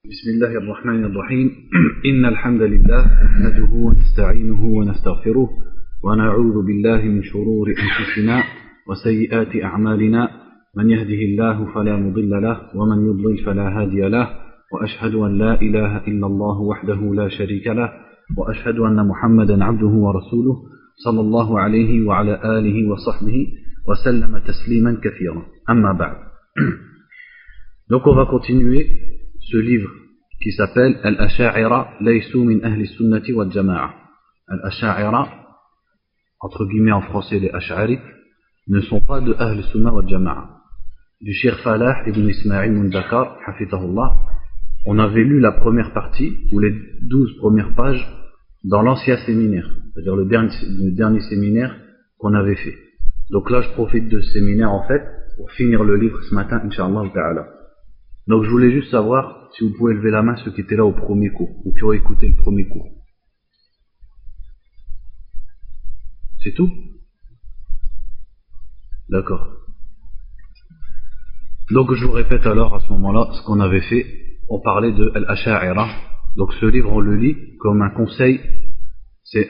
بسم الله الرحمن الرحيم إن الحمد لله نحمده ونستعينه ونستغفره ونعوذ بالله من شرور أنفسنا وسيئات أعمالنا من يهده الله فلا مضل له ومن يضلل فلا هادي له وأشهد أن لا إله إلا الله وحده لا شريك له وأشهد أن محمدا عبده ورسوله صلى الله عليه وعلى آله وصحبه وسلم تسليما كثيرا أما بعد. Donc on va continuer ce livre qui s'appelle Al-Asha'ira laysu min ahli sunnati wal jama'a. Al-Asha'ira, entre guillemets en français les Ash'arites, ne sont pas de Ahl Sunnah wal Jama'a. Du Cheikh Falah ibn Ismaïl Mundakar, hafidahullah, on avait lu la première partie, ou les 12 premières pages, dans l'ancien séminaire, c'est-à-dire le dernier séminaire qu'on avait fait. Donc là je profite de ce séminaire en fait, pour finir le livre ce matin, Inch'Allah ta'ala. Donc je voulais juste savoir si vous pouvez lever la main ceux qui étaient là au premier cours, ou qui ont écouté le premier cours. C'est tout? D'accord. Donc je vous répète alors à ce moment-là ce qu'on avait fait. On parlait de Al-Asha'ira. Donc ce livre on le lit comme un conseil. C'est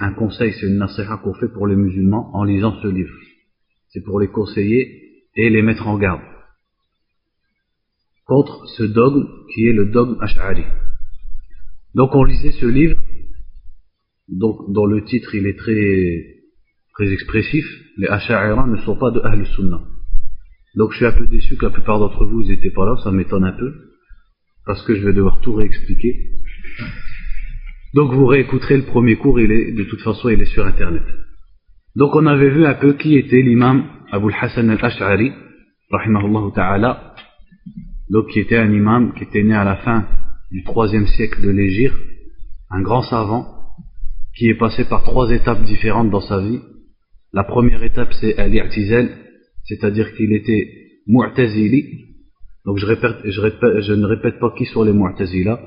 une nasiha qu'on fait pour les musulmans en lisant ce livre. C'est pour les conseiller et les mettre en garde contre ce dogme qui est le dogme Ash'ari. Donc on lisait ce livre, donc dont le titre il est très expressif. Les Ash'ari ne sont pas de Ahl Sunnah. Donc je suis un peu déçu que la plupart d'entre vous n'étaient pas là, ça m'étonne un peu, parce que je vais devoir tout réexpliquer. Donc vous réécouterez le premier cours, de toute façon il est sur internet. Donc on avait vu un peu qui était l'imam Abu al-Hasan al-Ash'ari, rahimahullah ta'ala, donc qui était un imam qui était né à la fin du 3e siècle de l'Hégire, un grand savant, qui est passé par 3 étapes différentes dans sa vie. La première étape c'est al-i'tizal, c'est-à-dire qu'il était mu'tazili. Donc je ne répète pas qui sont les mu'tazila,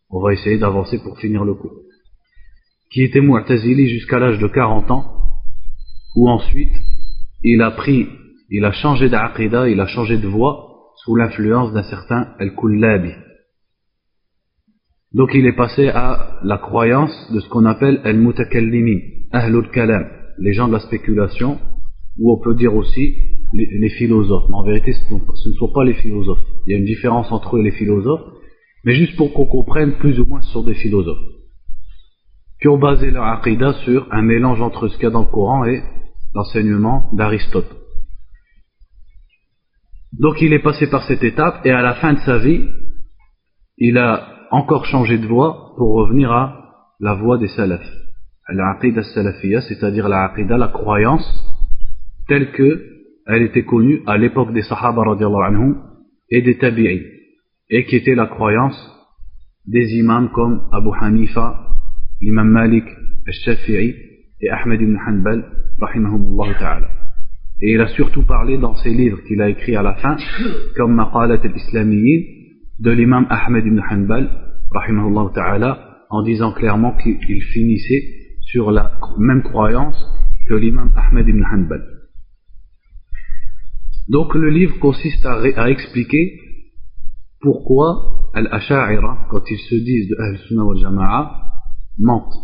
on va essayer d'avancer pour finir le cours. Qui était mu'tazili jusqu'à l'âge de 40 ans, où ensuite il a changé d'aqida, il a changé de voie sous l'influence d'un certain Al-Kullabi. Donc il est passé à la croyance de ce qu'on appelle Al-Mutakallimin, Ahlul Kalam, les gens de la spéculation, ou on peut dire aussi les philosophes. Mais en vérité ce ne sont pas les philosophes. Il y a une différence entre eux et les philosophes, mais juste pour qu'on comprenne plus ou moins ce sont des philosophes qui ont basé leur aqida sur un mélange entre ce qu'il y a dans le Coran et l'enseignement d'Aristote. Donc il est passé par cette étape et à la fin de sa vie il a encore changé de voie pour revenir à la voie des salafs, l'aqida salafiyya, c'est-à-dire la aqida, la croyance telle que elle était connue à l'époque des sahaba radiyallahu anhum et des tabi'in, et qui était la croyance des imams comme Abu Hanifa, l'imam Malik, al-Shafi'i et Ahmed ibn Hanbal rahimahumullah ta'ala. Et il a surtout parlé dans ses livres qu'il a écrits à la fin, comme Maqalat al-Islamiyyin, de l'imam Ahmed ibn Hanbal, rahimahullah ta'ala, en disant clairement qu'il finissait sur la même croyance que l'imam Ahmed ibn Hanbal. Donc le livre consiste à expliquer pourquoi Al-Asha'ira, quand ils se disent de Ahl Sunnah wal Jama'a, mentent.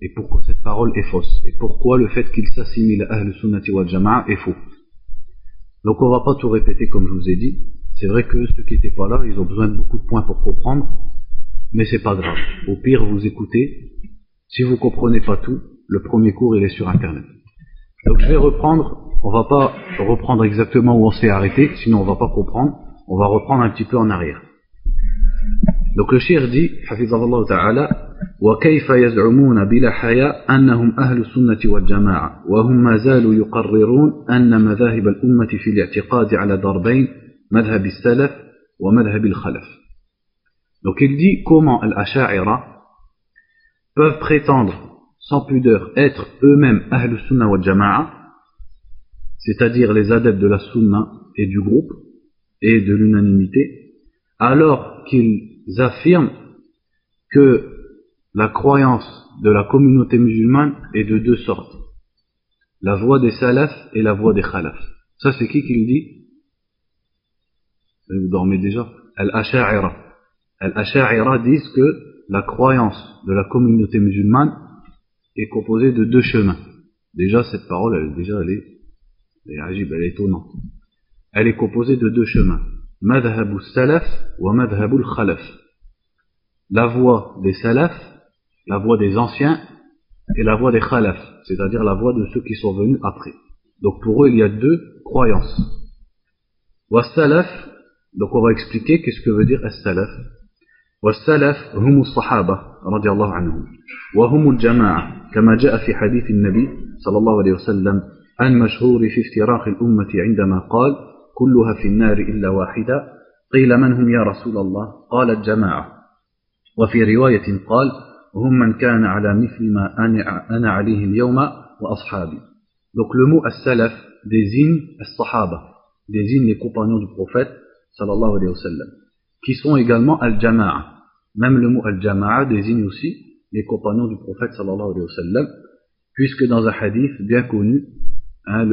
Et pourquoi cette parole est fausse, et pourquoi le fait qu'il s'assimile à Ahl Sunnati wal Jama'a est faux. Donc on va pas tout répéter comme je vous ai dit. C'est vrai que ceux qui n'étaient pas là, ils ont besoin de beaucoup de points pour comprendre, mais c'est pas grave. Au pire, vous écoutez. Si vous comprenez pas tout, le premier cours il est sur internet. Donc je vais reprendre, on va pas reprendre exactement où on s'est arrêté, sinon on va pas comprendre, on va reprendre un petit peu en arrière. Donc le cheikh dit, hafizahullah ta'ala, وكيف يزعمون بلا حياء أنهم أهل السنة والجماعة وهم ما زالوا يقررون أن مذاهب الأمة في الاعتقاد على ضربين مذهب السلف ومذهب الخلف. Donc il dit comment al-Asha'ira peuvent prétendre sans pudeur être eux-mêmes Ahl Sunnah wal Jama'a, c'est-à-dire les adeptes de la Sunna et du groupe et de l'unanimité, alors qu'ils affirment que la croyance de la communauté musulmane est de 2 sortes. La voie des salafs et la voie des khalaf. Ça c'est qui le dit? Vous dormez déjà? Al-Asha'ira. Al-Asha'ira disent que la croyance de la communauté musulmane est composée de deux chemins. Déjà, cette parole, elle est étonnante. Elle est composée de deux chemins. Madhabu salaf wa madhabu al-khalaf. La voie des salaf, la voie des anciens, et la voie des khalaf, c'est-à-dire la voie de ceux qui sont venus après. Donc pour eux, il y a deux croyances. Wa salaf, donc on va expliquer qu'est-ce que veut dire as-salaf. Wa salaf hum as-sahaba radiyallahu anhum wa hum al-jama'a kama jaa fi hadith an-nabi sallallahu alayhi wa sallam al-mashhur fi iftiraq al-ummah عندما قال كلها في النار إلا واحدة قيل من هم يا رسول الله قال الجماعة وفي رواية قال هم من كان على مثل ما أنا عليه اليوم وأصحابي. Donc le mot as-salaf désigne as-sahaba, désigne les compagnons du prophète sallallahu alayhi wa sallam, qui sont également al-jama'a. Même le mot al-jama'a désigne aussi les compagnons du prophète sallallahu alayhi wa sallam, puisque dans un hadith bien connu,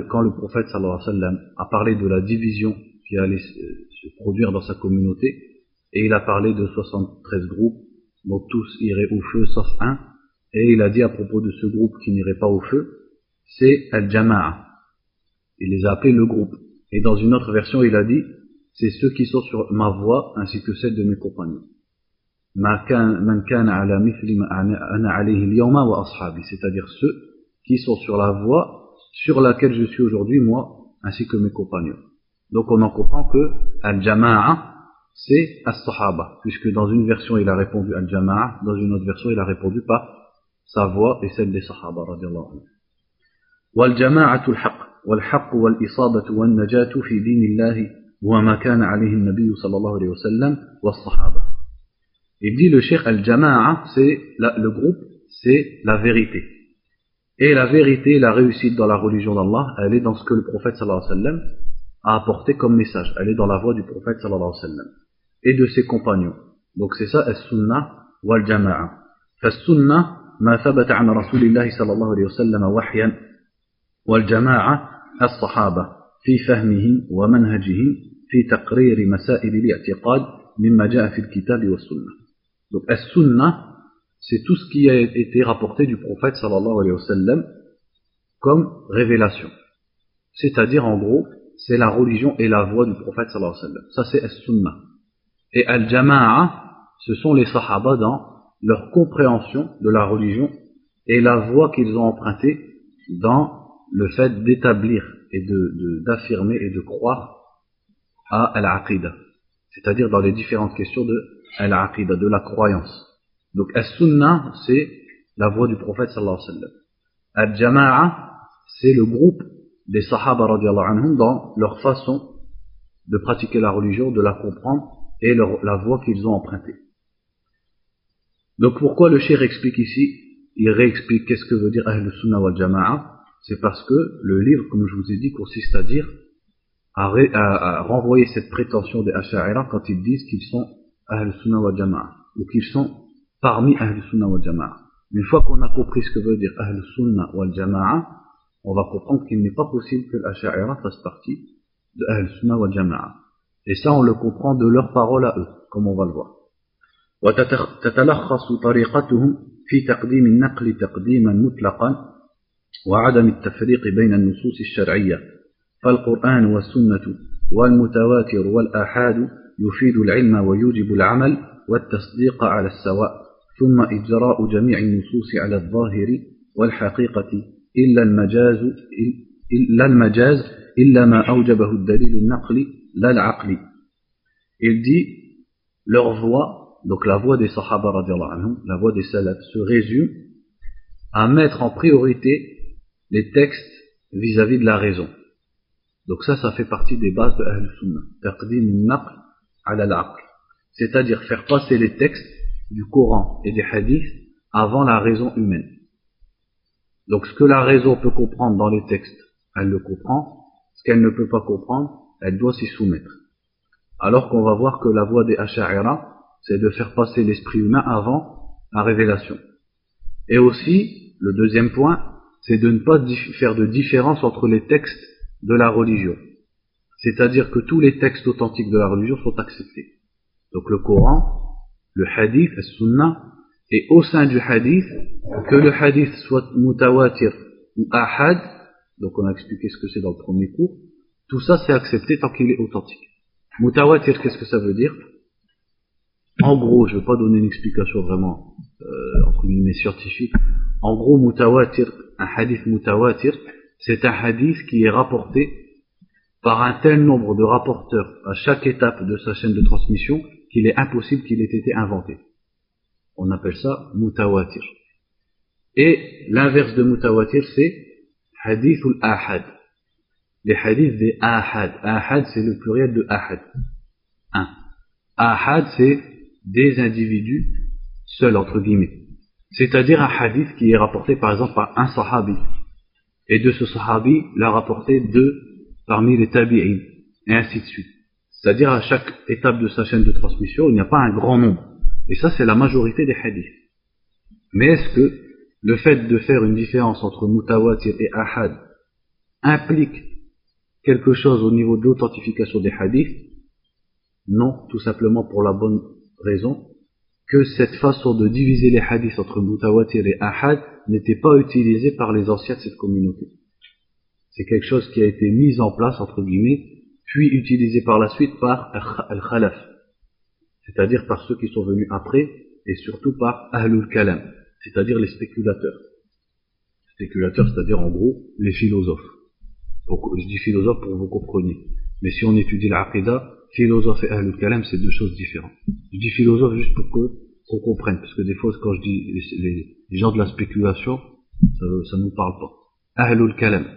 quand le prophète sallallahu alayhi wa sallam a parlé de la division qui allait se produire dans sa communauté, et il a parlé de 73 groupes, dont tous iraient au feu sauf un, et il a dit à propos de ce groupe qui n'irait pas au feu, c'est al-jama'a. Il les a appelés le groupe. Et dans une autre version, il a dit, c'est ceux qui sont sur ma voie ainsi que celle de mes compagnons. C'est-à-dire ceux qui sont sur la voie sur laquelle je suis aujourd'hui, moi, ainsi que mes compagnons. Donc on en comprend que al-jama'a, c'est as-sahaba, puisque dans une version il a répondu al-jama'a, dans une autre version il a répondu par sa voix et celle des sahaba radiyallahu anhu. Wal-jama'atu al-haqq, wal-haqq wal-isabatu wal-najatu fi dinillahi wa ma kana alayhi an-nabiy sallallahu alayhi wa sallam was-sahaba. Il dit le cheikh al-jama'a, c'est le groupe, c'est la vérité. Et la vérité, la réussite dans la religion d'Allah, elle est dans ce que le prophète sallallahu alayhi wa sallam a apporté comme message. Elle est dans la voie du prophète sallallahu alayhi wa sallam et de ses compagnons. Donc c'est ça as-sunnah wal jama'a. Fas-sunnah ma thabata 'an rasulillahi sallallahu alayhi wa sallam wahyan wal jama'a as-sahaba fi fahmihim wa manhajihim fi taqrir masail al-i'tiqad mimma ja'a fi al-kitab wa sunnah. Donc as-sunnah, c'est tout ce qui a été rapporté du prophète sallallahu alayhi wa sallam comme révélation. C'est-à-dire en gros, c'est la religion et la voie du prophète sallallahu alayhi wa sallam. Ça c'est as-sunnah. Et al-jama'a, ce sont les sahaba dans leur compréhension de la religion et la voie qu'ils ont empruntée dans le fait d'établir et d'affirmer et de croire à al-aqida. C'est-à-dire dans les différentes questions de al-aqida, de la croyance. Donc as-sunnah, c'est la voie du prophète sallallahu alayhi wa sallam. Al-jama'a, c'est le groupe des sahaba radiyallahu anhum dans leur façon de pratiquer la religion, de la comprendre et la voie qu'ils ont empruntée. Donc pourquoi le cheikh explique ici, il réexplique qu'est-ce que veut dire Ahl Sunnah wal Jama'a? C'est parce que le livre, comme je vous ai dit, consiste à dire, à renvoyer cette prétention des Asha'ira quand ils disent qu'ils sont Ahl Sunnah wal Jama'a, ou qu'ils sont parmi Ahl Sunnah wal Jama'a. Une fois qu'on a compris ce que veut dire Ahl Sunnah wal Jama'a, on va comprendre qu'il n'est pas possible que l'Asha'ira fasse partie de Ahl Sunnah wal Jama'a. Et ça, on le comprend de leurs paroles à eux, comme on va le voir. وتتلخص طريقتهم في تقديم النقل تقديما مطلقا وعدم التفريق بين النصوص الشرعية فالقرآن والسنة والمتواتر والآحاد يفيد العلم ويوجب العمل والتصديق على السواء ثم إجراء جميع النصوص على الظاهر والحقيقة إلا المجاز إلا ما أوجبه الدليل النقلي لا العقلي. Il dit leur voie, donc la voie des sahaba radiyallahu anhum, la voie des salaf, se résume à mettre en priorité les textes vis-à-vis de la raison. Donc ça fait partie des bases de Ahl Sunnah. Taqdim al-naql ala al-aql. C'est-à-dire faire passer les textes du Coran et des hadiths avant la raison humaine. Donc ce que la raison peut comprendre dans les textes, elle le comprend. Ce qu'elle ne peut pas comprendre, elle doit s'y soumettre. Alors qu'on va voir que la voie des Asha'ira, c'est de faire passer l'esprit humain avant la révélation. Et aussi, le deuxième point, c'est de ne pas faire de différence entre les textes de la religion. C'est-à-dire que tous les textes authentiques de la religion sont acceptés. Donc le Coran, le hadith, al-sunnah, et au sein du hadith, que le hadith soit mutawatir ou ahad, donc on a expliqué ce que c'est dans le premier cours, tout ça c'est accepté tant qu'il est authentique. Mutawatir, qu'est-ce que ça veut dire? En gros, je ne vais pas donner une explication vraiment entre guillemets scientifique. En gros, mutawatir, un hadith mutawatir, c'est un hadith qui est rapporté par un tel nombre de rapporteurs à chaque étape de sa chaîne de transmission qu'il est impossible qu'il ait été inventé. On appelle ça mutawatir. Et l'inverse de mutawatir, c'est hadithul ahad. Les hadiths des ahad. Ahad, c'est le pluriel de ahad. Un. Ahad, c'est des individus seuls, entre guillemets. C'est-à-dire un hadith qui est rapporté par exemple par un sahabi. Et de ce sahabi, l'a rapporté deux parmi les tabi'in. Et ainsi de suite. C'est-à-dire à chaque étape de sa chaîne de transmission, il n'y a pas un grand nombre. Et ça, c'est la majorité des hadiths. Mais est-ce que le fait de faire une différence entre mutawatir et ahad implique quelque chose au niveau de l'authentification des hadiths? Non, tout simplement pour la bonne raison que cette façon de diviser les hadiths entre mutawatir et ahad n'était pas utilisée par les anciens de cette communauté. C'est quelque chose qui a été mis en place, entre guillemets, puis utilisé par la suite par al-khalaf, c'est-à-dire par ceux qui sont venus après, et surtout par ahlul kalam, c'est-à-dire les spéculateurs. Spéculateurs, c'est-à-dire en gros les philosophes. Donc, je dis philosophe pour que vous compreniez. Mais si on étudie l'aqida, philosophe et ahlul kalam, c'est deux choses différentes. Je dis philosophe juste pour qu'on comprenne, parce que des fois, quand je dis les gens de la spéculation, ça ne nous parle pas. Ahlul kalam.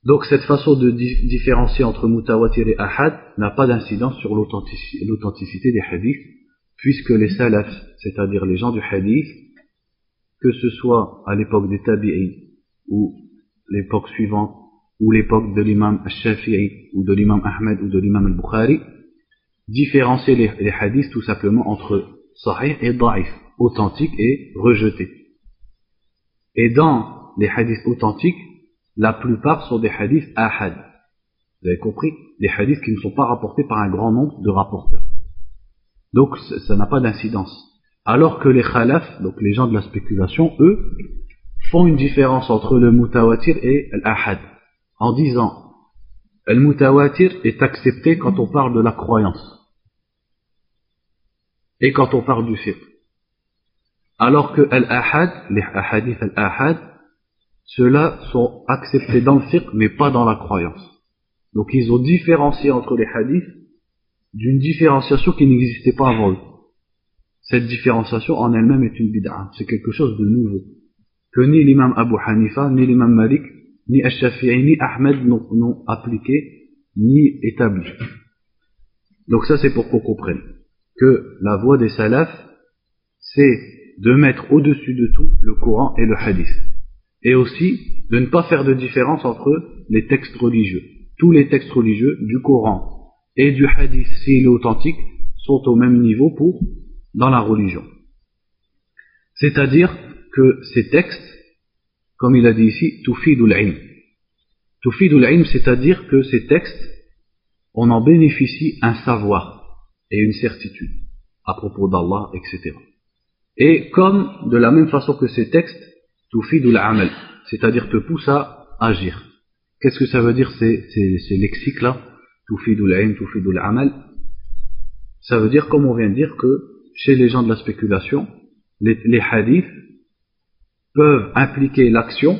Donc cette façon de différencier entre mutawatir et ahad n'a pas d'incidence sur l'authenticité des hadiths, puisque les salafs, c'est-à-dire les gens du hadith, que ce soit à l'époque des tabi'in, ou l'époque suivante, ou l'époque de l'imam al-Shafi'i, ou de l'imam Ahmed, ou de l'imam al-Bukhari, différencier les hadiths tout simplement entre sahih et da'if, authentique et rejeté. Et dans les hadiths authentiques, la plupart sont des hadiths ahad. Vous avez compris? Des hadiths qui ne sont pas rapportés par un grand nombre de rapporteurs. Donc ça n'a pas d'incidence. Alors que les khalaf, donc les gens de la spéculation, eux, font une différence entre le mutawatir et l'ahad, en disant le mutawatir est accepté quand on parle de la croyance et quand on parle du fiqh. Alors que l'ahad, les hadiths al-ahad, ceux-là sont acceptés dans le fiqh, mais pas dans la croyance. Donc ils ont différencié entre les hadiths d'une différenciation qui n'existait pas avant eux. Cette différenciation en elle-même est une bid'a. C'est quelque chose de nouveau. Que ni l'imam Abu Hanifa, ni l'imam Malik, ni Al-Shafi'i, ni Ahmed n'ont appliqué, ni établi. Donc ça c'est pour qu'on comprenne que la voie des salafs, c'est de mettre au-dessus de tout le Coran et le hadith. Et aussi de ne pas faire de différence entre les textes religieux. Tous les textes religieux du Coran et du hadith, s'il est authentique, sont au même niveau dans la religion. C'est-à-dire que ces textes, comme il a dit ici, tufidul ilm. Tufidul ilm, c'est-à-dire que ces textes, on en bénéficie un savoir et une certitude à propos d'Allah, etc. Et comme de la même façon que ces textes, tufidul amal, c'est-à-dire te pousse à agir. Qu'est-ce que ça veut dire ces lexiques-là? Tufidul ilm, tufidul amal. Ça veut dire, comme on vient de dire, que chez les gens de la spéculation, les hadiths peuvent impliquer l'action,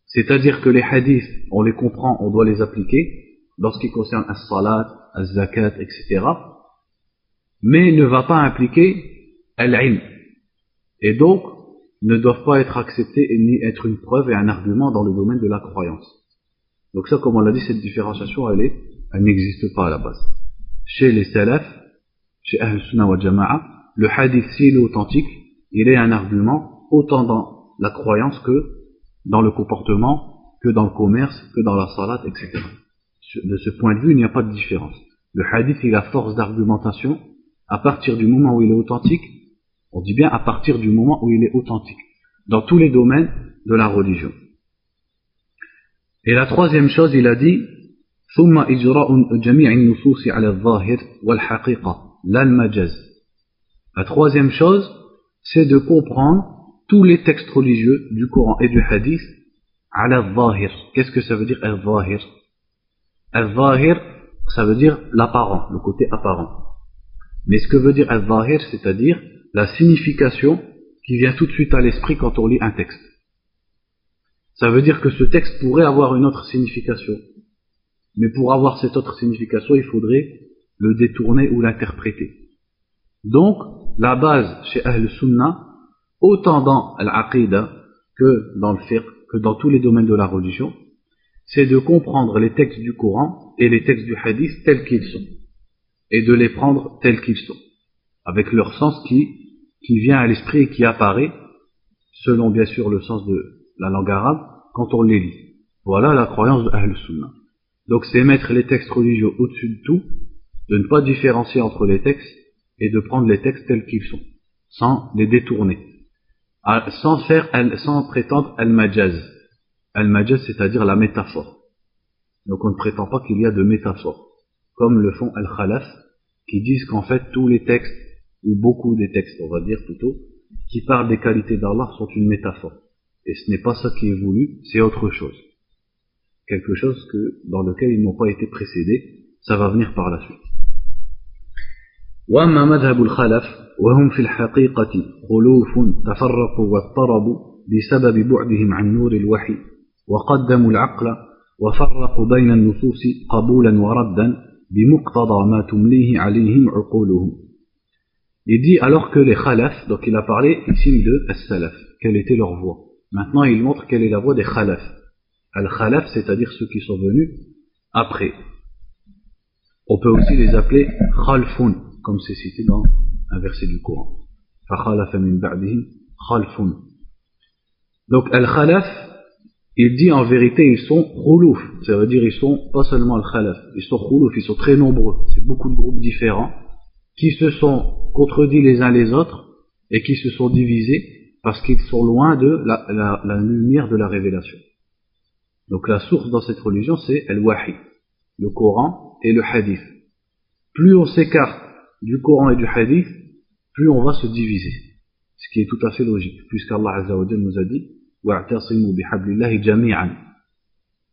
c'est-à-dire que les hadiths, on les comprend, on doit les appliquer, dans ce qui concerne as-salat, az-zakat, etc., mais ne va pas impliquer al-ilm. Et donc, ne doivent pas être acceptés ni être une preuve et un argument dans le domaine de la croyance. Donc ça, comme on l'a dit, cette différenciation, elle n'existe pas à la base. Chez les salafs, chez Ahl Sunnah wa Jama'a, le hadith, s'il est authentique, il est un argument autant dans la croyance que dans le comportement, que dans le commerce, que dans la salat, etc. De ce point de vue, il n'y a pas de différence. Le hadith, il a force d'argumentation à partir du moment où il est authentique. On dit bien à partir du moment où il est authentique, dans tous les domaines de la religion. Et la troisième chose, il a dit ثم إجراء جميع النصوص على الظاهر والحقيقة l'al-majaz. La troisième chose, c'est de comprendre tous les textes religieux du Coran et du Hadith ala al-zahir. Qu'est-ce que ça veut dire al-zahir? Al-zahir, ça veut dire l'apparent, le côté apparent. Mais ce que veut dire al-zahir, c'est-à-dire la signification qui vient tout de suite à l'esprit quand on lit un texte. Ça veut dire que ce texte pourrait avoir une autre signification. Mais pour avoir cette autre signification, il faudrait le détourner ou l'interpréter. Donc, la base chez Ahl Sunnah, autant dans l'aqida que dans le fiqh, que dans tous les domaines de la religion, c'est de comprendre les textes du Coran et les textes du Hadith tels qu'ils sont. Et de les prendre tels qu'ils sont. Avec leur sens qui vient à l'esprit et qui apparaît, selon bien sûr le sens de la langue arabe, quand on les lit. Voilà la croyance de Ahl Sunnah. Donc c'est mettre les textes religieux au-dessus de tout, de ne pas différencier entre les textes, et de prendre les textes tels qu'ils sont, sans les détourner. Sans prétendre al-majaz. Al-majaz, c'est-à-dire la métaphore. Donc on ne prétend pas qu'il y a de métaphore. Comme le font al-khalaf, qui disent qu'en fait tous les textes, ou beaucoup des textes, on va dire plutôt, qui parlent des qualités d'Allah sont une métaphore. Et ce n'est pas ça qui est voulu, c'est autre chose. Quelque chose dans lequel ils n'ont pas été précédés, ça va venir par la suite. وأما مذهب الخلف وهم في الحقيقة خلوف تفرقوا واضطربوا بسبب بعدهم عن نور الوحي وقدموا العقل وفرقوا بين النصوص قبولا وردا بمقتضى ما تمليه عليهم عقولهم. Il dit alors que les khalaf, donc il a parlé ici de as-salaf, quelle était leur voie. Maintenant il montre quelle est la voie des khalaf. Al-khalaf, c'est-à-dire ceux qui sont venus après. On peut aussi les appeler khalfun, comme c'est cité dans un verset du Coran. فَخَلَفَ مِنْ بَعْدِهِمْ خَلْفٌ. Donc al-khalaf, il dit en vérité ils sont khoulouf, ça veut dire ils sont pas seulement al-khalaf, ils sont khoulouf, ils sont très nombreux, c'est beaucoup de groupes différents qui se sont contredits les uns les autres et qui se sont divisés parce qu'ils sont loin de la lumière de la révélation. Donc la source dans cette religion c'est al-wahi, le Coran et le hadith. Plus on s'écarte du Coran et du hadith, plus on va se diviser. Ce qui est tout à fait logique, puisqu'Allah Azza wa Jalla nous a dit وَاعْتَصِمُوا بِحَبْلِ اللَّهِ جَمِيعًا.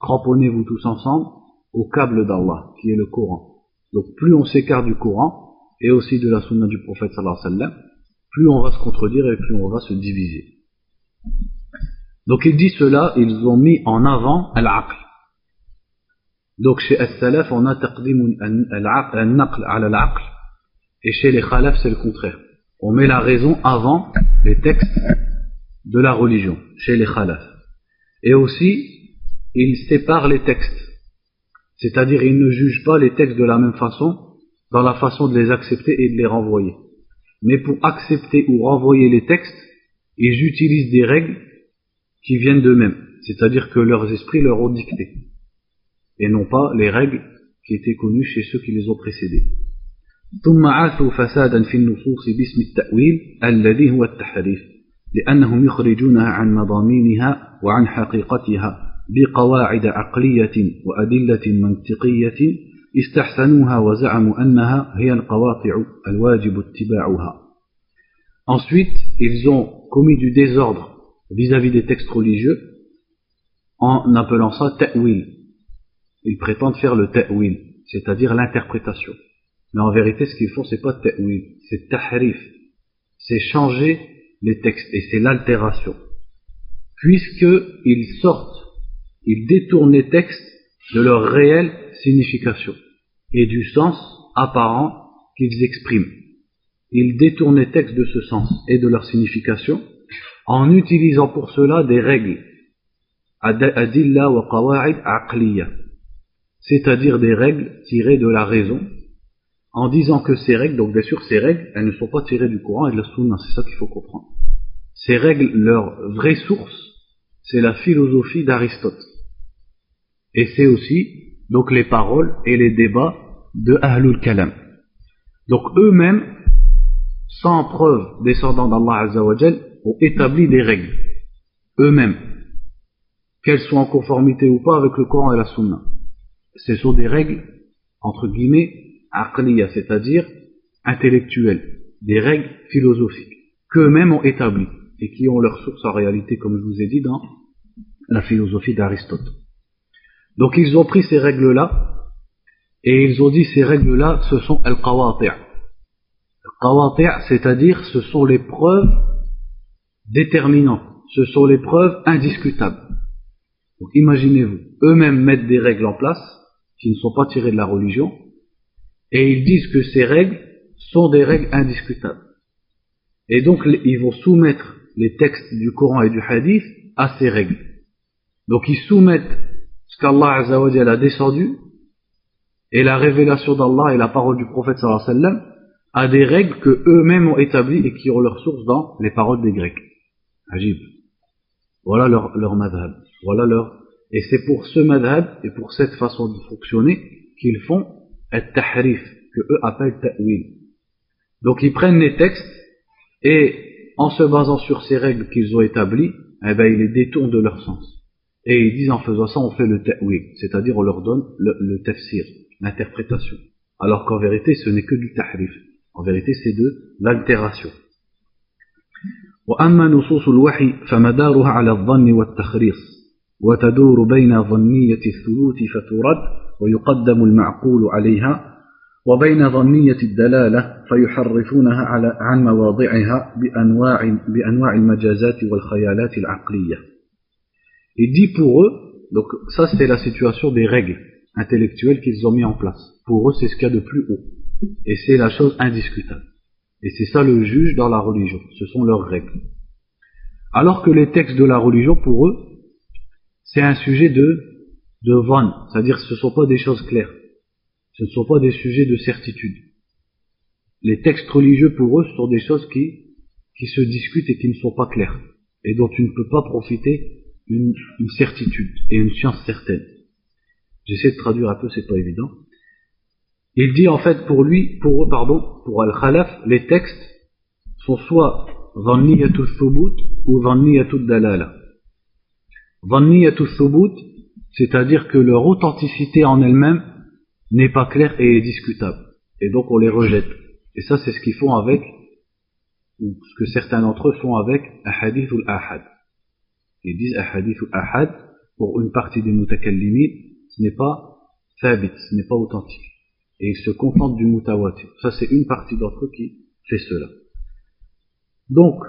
Cramponnez-vous tous ensemble au câble d'Allah, qui est le Coran. Donc plus on s'écarte du Coran, et aussi de la sunna du prophète sallallahu alayhi wa sallam, plus on va se contredire et plus on va se diviser. Donc il dit cela, ils ont mis en avant al-aql. Donc chez as-salaf, on a taqdim al-naql ala al-aql, et chez les khalaf, c'est le contraire. On met la raison avant les textes de la religion, chez les khalaf. Et aussi, ils séparent les textes. C'est-à-dire, ils ne jugent pas les textes de la même façon, dans la façon de les accepter et de les renvoyer. Mais pour accepter ou renvoyer les textes, ils utilisent des règles qui viennent d'eux-mêmes. C'est-à-dire que leurs esprits leur ont dicté. Et non pas les règles qui étaient connues chez ceux qui les ont précédés. ثم عاثوا فسادا في النصوص باسم التأويل الذي هو التحريف لأنهم يخرجونها عن مضامينها وعن حقيقتها بقواعد عقلية وأدلة منطقية استحسنوها وزعموا أنها هي القواطع الواجب اتباعها. Ensuite, ils ont commis du désordre vis-à-vis des textes religieux en appelant ça ta'wil. Ils prétendent faire le ta'wil, c'est-à-dire l'interprétation. Mais en vérité, ce qu'ils font, c'est pas ta'wil, c'est tahrif. C'est changer les textes, et c'est l'altération. Puisqu'ils sortent, ils détournent les textes de leur réelle signification, et du sens apparent qu'ils expriment. Ils détournent les textes de ce sens et de leur signification, en utilisant pour cela des règles, adilla wa qawa'id aqliya, c'est-à-dire des règles tirées de la raison, en disant que ces règles, donc bien sûr ces règles, elles ne sont pas tirées du Coran et de la Sunna, c'est ça qu'il faut comprendre. Ces règles, leur vraie source, c'est la philosophie d'Aristote. Et c'est aussi, donc les paroles et les débats de Ahlul Kalam. Donc eux-mêmes, sans preuve descendant d'Allah Azza wa Jal, ont établi des règles. Eux-mêmes. Qu'elles soient en conformité ou pas avec le Coran et la Sunna. Ce sont des règles, entre guillemets, aqliya, c'est-à-dire intellectuelles, des règles philosophiques qu'eux-mêmes ont établies et qui ont leur source en réalité, comme je vous ai dit, dans la philosophie d'Aristote. Donc ils ont pris ces règles-là et ils ont dit ces règles-là, ce sont al-qawati'. Al-qawati', c'est-à-dire ce sont les preuves déterminantes, ce sont les preuves indiscutables. Donc imaginez-vous, eux-mêmes mettent des règles en place qui ne sont pas tirées de la religion et ils disent que ces règles sont des règles indiscutables. Et donc ils vont soumettre les textes du Coran et du Hadith à ces règles. Donc ils soumettent ce qu'Allah Azza wa Jalla a descendu et la révélation d'Allah et la parole du prophète sallallahu alayhi wa sallam à des règles que eux-mêmes ont établies et qui ont leur source dans les paroles des Grecs. Ajib. Voilà leur madhab. Et c'est pour ce madhab et pour cette façon de fonctionner qu'ils font at-tahrif, que eux appellent ta'wil. Donc ils prennent les textes et en se basant sur ces règles qu'ils ont établies, ils les détournent de leur sens. Et ils disent en faisant ça, on fait le ta'wil, c'est-à-dire on leur donne le tafsir, l'interprétation. Alors qu'en vérité, ce n'est que du tahrif. En vérité, c'est de l'altération. وأما نصوص الوحي فمدارها على الظن والتخريص وتدور بين ظنية الثبوت فترد ويقدم المعقول عليها وبين ظنية الدلالة فيحرفونها عن مواضعها بأنواع المجازات والخيالات العقلية. Il dit pour eux, donc ça c'est la situation des règles intellectuelles qu'ils ont mis en place. Pour eux c'est ce qu'il y a de plus haut. Et c'est la chose indiscutable. Et c'est ça le juge dans la religion. Ce sont leurs règles. Alors que les textes de la religion, pour eux, c'est un sujet de vann. C'est-à-dire ce ne sont pas des choses claires. Ce ne sont pas des sujets de certitude. Les textes religieux, pour eux, ce sont des choses qui se discutent et qui ne sont pas claires. Et dont tu ne peux pas profiter une certitude et une science certaine. J'essaie de traduire un peu, c'est pas évident. Il dit en fait pour Al-Khalaf, les textes sont soit Dhanniyatu Thubut ou Dhanniyatu Dalala. Dhanniyatu Thubut, c'est-à-dire que leur authenticité en elle-même n'est pas claire et est discutable. Et donc on les rejette. Et ça c'est ce qu'ils font avec, ou ce que certains d'entre eux font avec Ahadith al-Ahad. Ils disent Ahadith al-Ahad, pour une partie des mutakallimin, ce n'est pas thabit, ce n'est pas authentique. Et ils se contentent du mutawatir. Ça c'est une partie d'entre eux qui fait cela. Donc,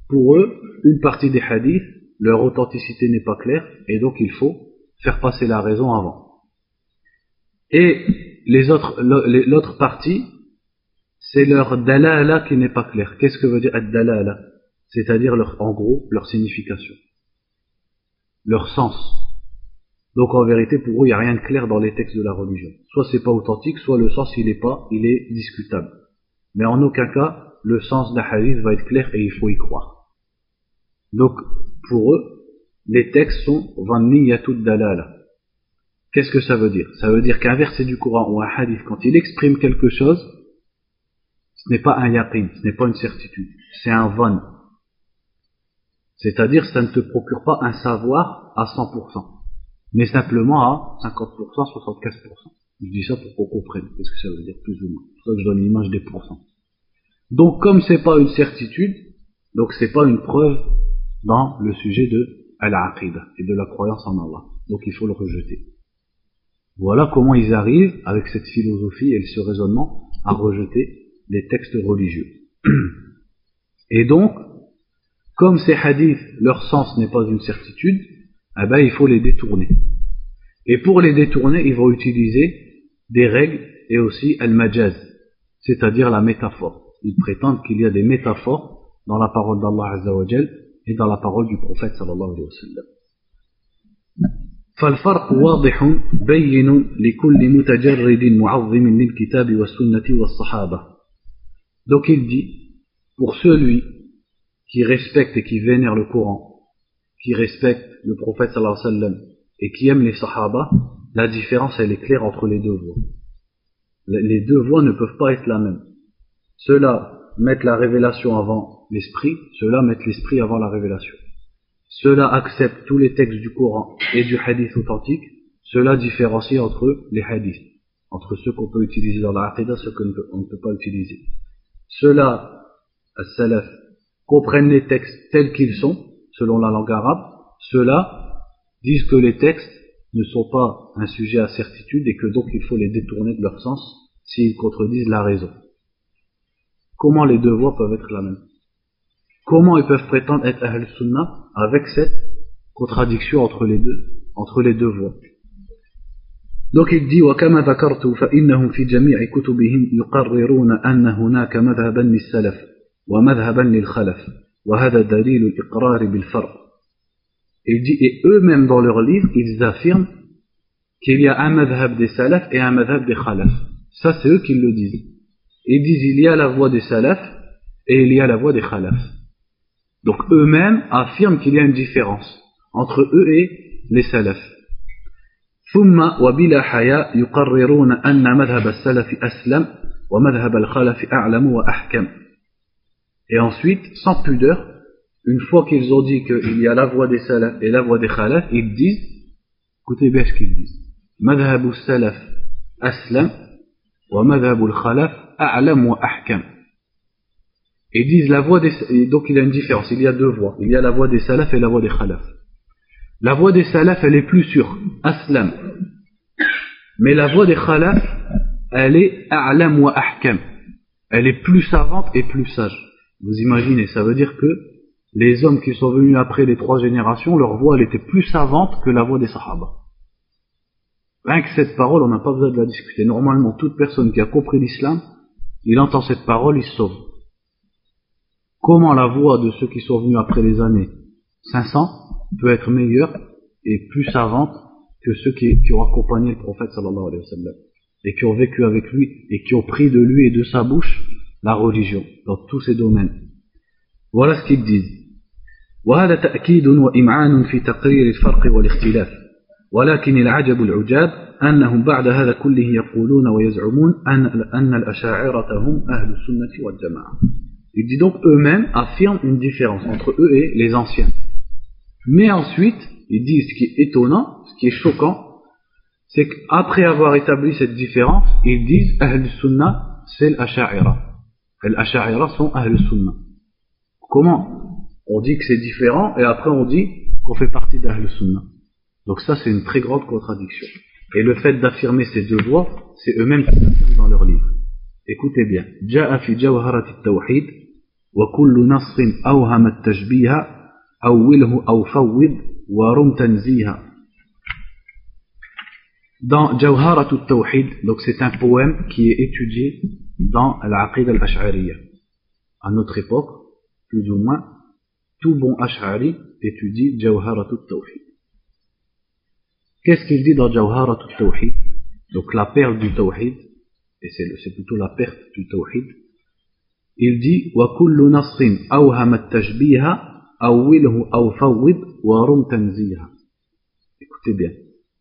pour eux, une partie des hadiths, leur authenticité n'est pas claire, et donc il faut faire passer la raison avant. Et l'autre partie, c'est leur dalala qui n'est pas claire. Qu'est-ce que veut dire ad-dalala? C'est-à-dire en gros, leur signification. Leur sens. Donc en vérité, pour eux, il n'y a rien de clair dans les textes de la religion. Soit c'est pas authentique, soit le sens il est discutable. Mais en aucun cas, le sens d'un hadith va être clair et il faut y croire. Donc pour eux, les textes sont Dhanniyatud Dalala. Qu'est-ce que ça veut dire? Ça veut dire qu'un verset du Coran ou un hadith, quand il exprime quelque chose, ce n'est pas un yaqin, ce n'est pas une certitude, c'est un van. C'est-à-dire, ça ne te procure pas un savoir à 100%. Mais simplement à 50%, 75%. Je dis ça pour qu'on comprenne. Qu'est-ce que ça veut dire, plus ou moins. C'est pour ça que je donne l'image des pourcents. Donc, comme c'est pas une certitude, donc c'est pas une preuve dans le sujet de al-aqidah et de la croyance en Allah. Donc, il faut le rejeter. Voilà comment ils arrivent, avec cette philosophie et ce raisonnement, à rejeter les textes religieux. Et donc, comme ces hadiths, leur sens n'est pas une certitude, il faut les détourner. Et pour les détourner, ils vont utiliser des règles et aussi al-majaz, c'est-à-dire la métaphore. Ils prétendent qu'il y a des métaphores dans la parole d'Allah Azza wa Jal et dans la parole du prophète sallallahu alayhi wa sallam. فالفرق واضح بين لكل متجرد معظم للكتاب والسنة والصحابة. Donc il dit, pour celui qui respecte et qui vénère le Coran, qui respecte le prophète sallallahu alayhi wa sallam et qui aime les sahaba, la différence elle est claire entre les deux voies. Les deux voies ne peuvent pas être la même. Ceux-là mettent la révélation avant l'esprit, ceux-là mettent l'esprit avant la révélation. Ceux-là acceptent tous les textes du Coran et du hadith authentique, ceux-là différencient entre eux les hadiths. entre ceux qu'on peut utiliser dans la aqidah et ceux qu'on ne peut pas utiliser. Ceux-là, as-salaf, comprennent les textes tels qu'ils sont, selon la langue arabe. Ceux-là disent que les textes ne sont pas un sujet à certitude et que donc il faut les détourner de leur sens s'ils contredisent la raison. Comment les deux voies peuvent être la même? Comment ils peuvent prétendre être Ahl Sunnah avec cette contradiction entre les deux voies? Donc il dit وكما ذكرت فإنهم في جميع كتبهم يقررون أن هناك مذهبا للسلف ومذهبا للخلف وهذا دليل الإقرار بالفرق. Il dit, et eux-mêmes dans leurs livres, ils affirment qu'il y a un madhab des salaf et un madhab des khalaf. Ça, c'est eux qui le disent. Ils disent, il y a la voie des salaf et il y a la voie des khalaf. Donc, eux-mêmes affirment qu'il y a une différence entre eux et les salaf. ثم وبلا حياء يقررون أن مذهب السلف أسلم ومذهب الخلف أعلم وأحكم. Et ensuite, sans pudeur, une fois qu'ils ont dit qu'il y a la voie des salaf et la voie des khalaf, ils disent, écoutez bien ce qu'ils disent, madhabu salaf aslam wa madhabu khalaf a'lam wa ahkam. Ils disent la voie des, donc il y a une différence, il y a deux voies, il y a la voie des salaf et la voie des khalaf. La voie des salaf, elle est plus sûre, aslam. Mais la voie des khalaf, elle est a'lam wa ahkam. Elle est plus savante et plus sage. Vous imaginez, ça veut dire que les hommes qui sont venus après les trois générations, leur voix elle était plus savante que la voix des sahaba. Rien que cette parole, on n'a pas besoin de la discuter. Normalement, toute personne qui a compris l'islam, il entend cette parole, il se sauve. Comment la voix de ceux qui sont venus après les années 500 peut être meilleure et plus savante que ceux qui ont accompagné le prophète sallallahu alayhi wa sallam et qui ont vécu avec lui et qui ont pris de lui et de sa bouche la religion dans tous ces domaines. Voilà ce qu'ils disent. وهذا تأكيد وإمعان في تقرير الفرق والاختلاف ولكن العجب العجاب أنهم بعد هذا كله يقولون ويزعمون أن الأشاعرة هم أهل السنة والجماعة. Il dit donc eux-mêmes affirment une différence entre eux et les anciens. Mais ensuite, ils disent ce qui est étonnant, ce qui est choquant, c'est qu'après avoir établi cette différence, ils disent Ahl Sunnah, c'est l'Asha'ira. Les Asha'ira sont Ahl Sunnah. Comment on dit que c'est différent et après on dit qu'on fait partie d'Ahl Sunnah? Donc ça c'est une très grande contradiction. Et le fait d'affirmer ces deux voies, c'est eux-mêmes qui l'affirment dans leur livre. Écoutez bien. جاء في جوهرة التوحيد وكل نص أوهم التشبيه أوله أو فوض ورم تنزيها. Dans Jawharat al-Tawhid, donc c'est un poème qui est étudié dans l'Aqid al-Ash'ariyya. À notre époque, plus ou moins, tout bon Ash'ari étudie Jawharat al-Tawhid. Qu'est-ce qu'il dit dans Jawharat al-Tawhid? Donc la perle du Tawhid, et c'est plutôt la perte du Tawhid. Il dit وَكُلُّ نَصٍ أَوْهَمَ التَّشْبِيهَ أَوِّلْهُ أَوْ فَوِّضْ وَرُمْ تَنْزِيهَ. Écoutez bien,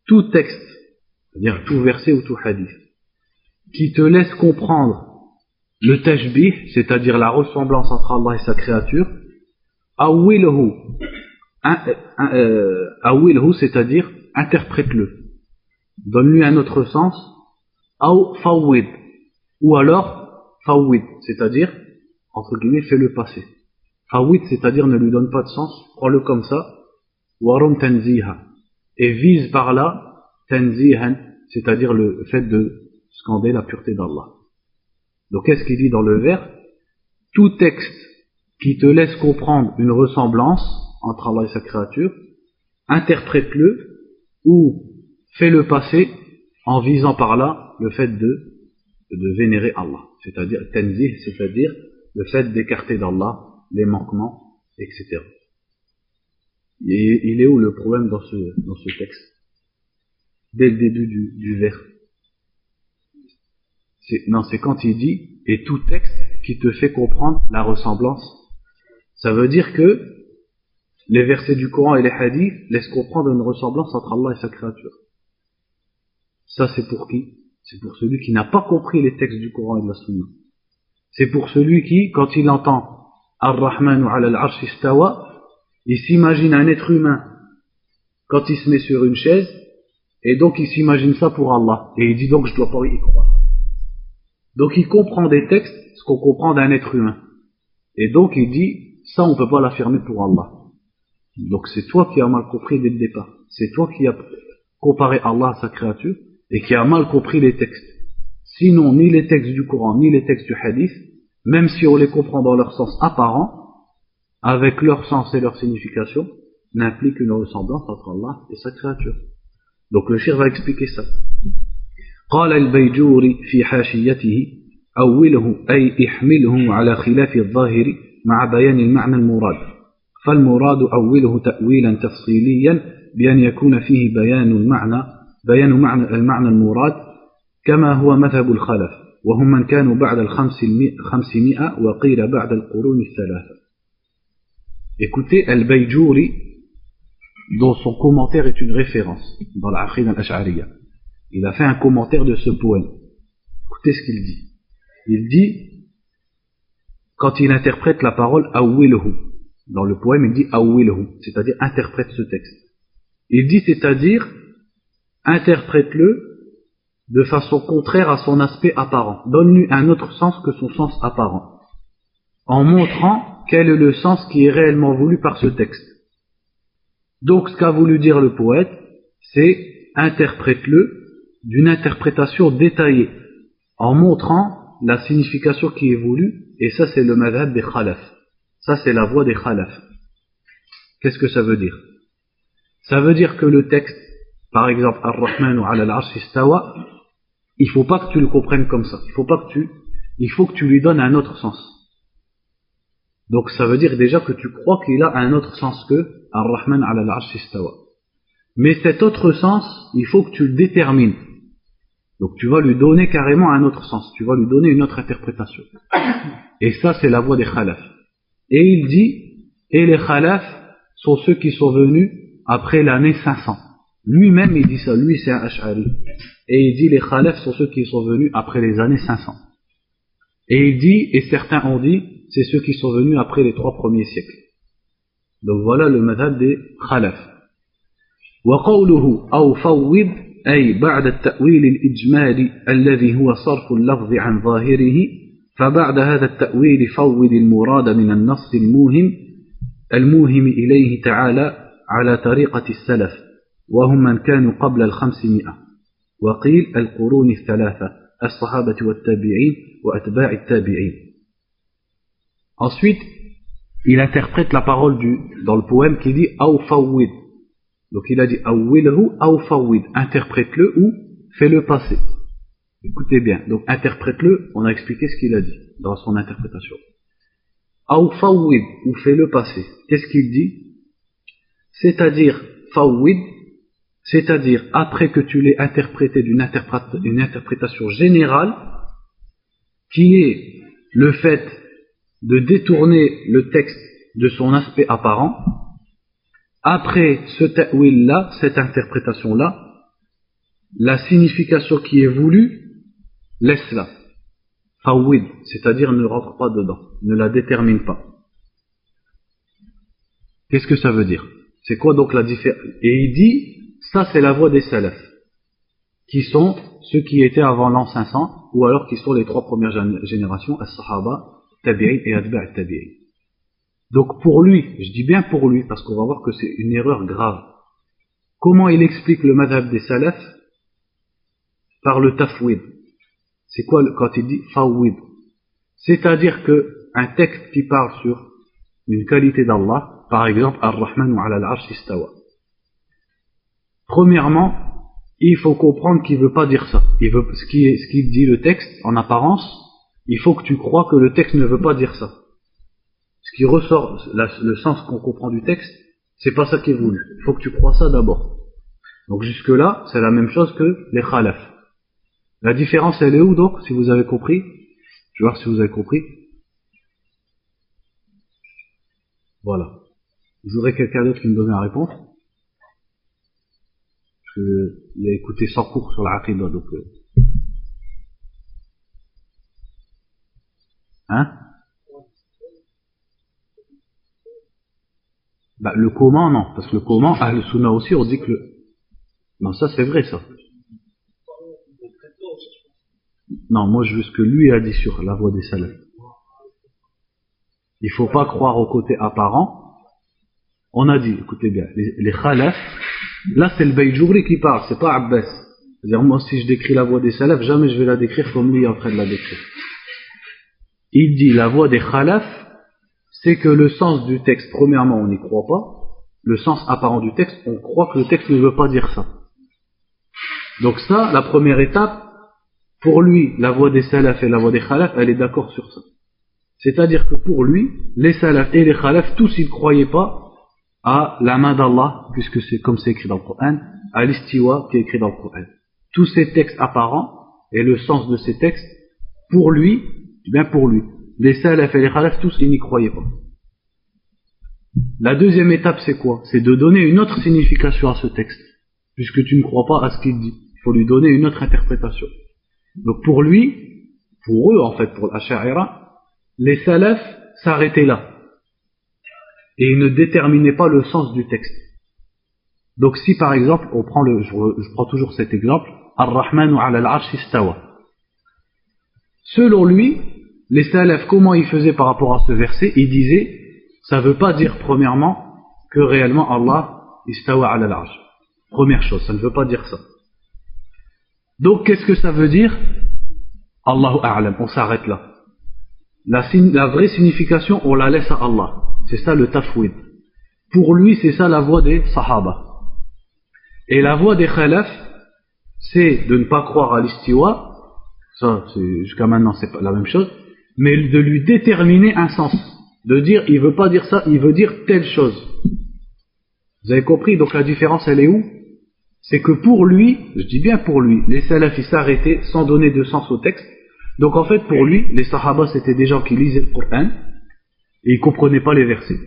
tout texte, c'est-à-dire tout verset ou tout hadith, qui te laisse comprendre le tashbih, c'est-à-dire la ressemblance entre Allah et sa créature, awilhu, c'est-à-dire interprète-le, donne-lui un autre sens, aw fawwid, ou alors fawwid, c'est-à-dire entre guillemets fais-le passer. Fawwid, c'est-à-dire ne lui donne pas de sens, prends-le comme ça, warum tanziha, et vise par là tanzihan, c'est-à-dire le fait de scander la pureté d'Allah. Donc qu'est-ce qu'il dit dans le vers? Tout texte qui te laisse comprendre une ressemblance entre Allah et sa créature, interprète-le ou fais-le passer en visant par là le fait de vénérer Allah, c'est-à-dire tanzih, c'est-à-dire le fait d'écarter d'Allah les manquements, etc. Et il est où le problème dans ce texte? Dès le début du vers. C'est quand il dit et tout texte qui te fait comprendre la ressemblance. Ça veut dire que les versets du Coran et les hadiths laissent comprendre une ressemblance entre Allah et sa créature. Ça c'est pour qui? C'est pour celui qui n'a pas compris les textes du Coran et de la Sunna. C'est pour celui qui, quand il entend Ar-Rahmanu ala al-Arsh istawa, il s'imagine un être humain quand il se met sur une chaise Et donc il s'imagine ça pour Allah. Et il dit donc je dois pas y croire. Donc il comprend des textes, ce qu'on comprend d'un être humain. Et donc il dit, ça on peut pas l'affirmer pour Allah. Donc c'est toi qui as mal compris dès le départ. C'est toi qui as comparé Allah à sa créature et qui a mal compris les textes. Sinon, ni les textes du Coran, ni les textes du Hadith, même si on les comprend dans leur sens apparent, avec leur sens et leur signification, n'impliquent une ressemblance entre Allah et sa créature. Donc le cheikh va expliquer ça. قال البيجوري في حاشيته أوله أي احمله على خلاف الظاهر مع بيان المعنى المراد فالمراد أوله تأويلا تفصيليا بأن يكون فيه بيان المعنى المراد كما هو مذهب الخلف وهم من كانوا بعد 500 وقيل بعد القرون الثلاثة. Écoutez, Al-Bayjouri, dont son commentaire est une référence dans l'Aqida al-Ash'ariyya. Il a fait un commentaire de ce poème. Écoutez ce qu'il dit. Il dit, quand il interprète la parole awwilhu, dans le poème il dit awwilhu, c'est-à-dire interprète ce texte. Il dit, c'est-à-dire interprète-le de façon contraire à son aspect apparent. Donne-lui un autre sens que son sens apparent, en montrant quel est le sens qui est réellement voulu par ce texte. Donc ce qu'a voulu dire le poète, c'est interprète-le d'une interprétation détaillée, en montrant la signification qui est voulue, et ça c'est le madhab des khalaf. Ça c'est la voie des khalaf. Qu'est-ce que ça veut dire? Ça veut dire que le texte, par exemple, Ar-Rahman ou ala al-Arsh istawa, il faut pas que tu le comprennes comme ça. Il faut que tu lui donnes un autre sens. Donc ça veut dire déjà que tu crois qu'il a un autre sens que Ar-Rahman ala al-Arsh istawa. Mais cet autre sens, il faut que tu le détermines. Donc tu vas lui donner carrément un autre sens. Tu vas lui donner une autre interprétation. Et ça c'est la voie des khalaf. Et il dit, et les khalaf sont ceux qui sont venus après l'année 500. Lui-même il dit ça, lui c'est un Ash'ari. Et il dit les khalaf sont ceux qui sont venus après les années 500. Et il dit, et certains ont dit, c'est ceux qui sont venus après les 3 premiers siècles. Donc voilà le madhab des khalaf. وقوله أو فوض أي بعد التأويل الإجمالي الذي هو صرف اللفظ عن ظاهره فبعد هذا التأويل فوض المراد من النص الموهم إليه تعالى على طريقة السلف وهم من كانوا قبل 500 وقيل القرون الثلاثة الصحابة والتابعين وأتباع التابعين. Ensuite, il interprète la parole dans le poème qui dit أو فوض. Donc il a dit awwilhu aw fawwid, interprète-le ou fais-le passer. Écoutez bien, donc interprète-le, on a expliqué ce qu'il a dit dans son interprétation. Aw fawwid, ou fais-le passer. Qu'est-ce qu'il dit? C'est-à-dire fawwid, c'est-à-dire après que tu l'aies interprété d'une interprétation générale, qui est le fait de détourner le texte de son aspect apparent. Après ce ta'wil-là, cette interprétation-là, la signification qui est voulue, laisse-la. Fawwid, c'est-à-dire ne rentre pas dedans, ne la détermine pas. Qu'est-ce que ça veut dire? C'est quoi donc la différence? Et il dit, ça c'est la voie des salafs, qui sont ceux qui étaient avant l'an 500, ou alors qui sont les 3 premières générations, as-sahaba, tabi'in et atba' al-tabi'in. Donc pour lui, je dis bien pour lui, parce qu'on va voir que c'est une erreur grave. Comment il explique le madhab des salafs? Par le tafwid. C'est quoi quand il dit fawwid? C'est-à-dire que un texte qui parle sur une qualité d'Allah, par exemple Ar-Rahman ou ala al-Arsh istawa. Premièrement, il faut comprendre qu'il ne veut pas dire ça. Ce qu'il dit le texte, en apparence, il faut que tu crois que le texte ne veut pas dire ça. Ce qui ressort, le sens qu'on comprend du texte, c'est pas ça qui est voulu. Il faut que tu crois ça d'abord. Donc jusque là, c'est la même chose que les khalaf. La différence, elle est où donc, si vous avez compris? Je vais voir si vous avez compris. Voilà. Vous aurez quelqu'un d'autre qui me donne la réponse? Parce que il a écouté 100 cours sur la aqida, donc. Hein? Bah, le comment, non, parce que le comment, Ahl Sunnah aussi, on dit que Non, ça c'est vrai ça. Non, moi je veux ce que lui a dit sur la voie des salafs. Il faut pas croire au côté apparent. On a dit, écoutez bien, les khalaf, là c'est le Bayjouri qui parle, c'est pas Abbas. C'est-à-dire moi si je décris la voie des salafs, jamais je vais la décrire comme lui est en train de la décrire. Il dit la voie des khalaf, c'est que le sens du texte, premièrement on n'y croit pas, le sens apparent du texte, on croit que le texte ne veut pas dire ça. Donc ça, la première étape, pour lui, la voie des salaf et la voie des khalaf, elle est d'accord sur ça. C'est-à-dire que pour lui, les salaf et les khalaf, tous ils ne croyaient pas à la main d'Allah, puisque c'est comme c'est écrit dans le Coran, à l'istiwa qui est écrit dans le Coran. Tous ces textes apparents, et le sens de ces textes, pour lui, bien pour lui, les salaf et les khalaf, tous ils n'y croyaient pas. La deuxième étape c'est quoi? C'est de donner une autre signification à ce texte, puisque tu ne crois pas à ce qu'il dit. Il faut lui donner une autre interprétation. Donc pour lui, pour eux en fait, pour l'Asha'ira, les salafs s'arrêtaient là. Et ils ne déterminaient pas le sens du texte. Donc si par exemple, je prends toujours cet exemple, Ar-Rahmanu ala al-Arsh istawa. Selon lui, les salafs, comment ils faisaient par rapport à ce verset? Ils disaient, ça ne veut pas dire premièrement que réellement Allah istawa ala al-Arsh. Première chose, ça ne veut pas dire ça. Donc qu'est-ce que ça veut dire? Allahu a'lam, on s'arrête là. La vraie signification, on la laisse à Allah. C'est ça le tafwid. Pour lui, c'est ça la voie des sahaba. Et la voie des khalaf, c'est de ne pas croire à l'istiwa. Ça, jusqu'à maintenant, c'est pas la même chose. Mais de lui déterminer un sens. De dire, il veut pas dire ça, il veut dire telle chose. Vous avez compris? Donc la différence, elle est où? C'est que pour lui, je dis bien pour lui, les salafis s'arrêtaient sans donner de sens au texte. Donc en fait, pour lui, les sahaba, c'était des gens qui lisaient le Coran et ils comprenaient pas les versets.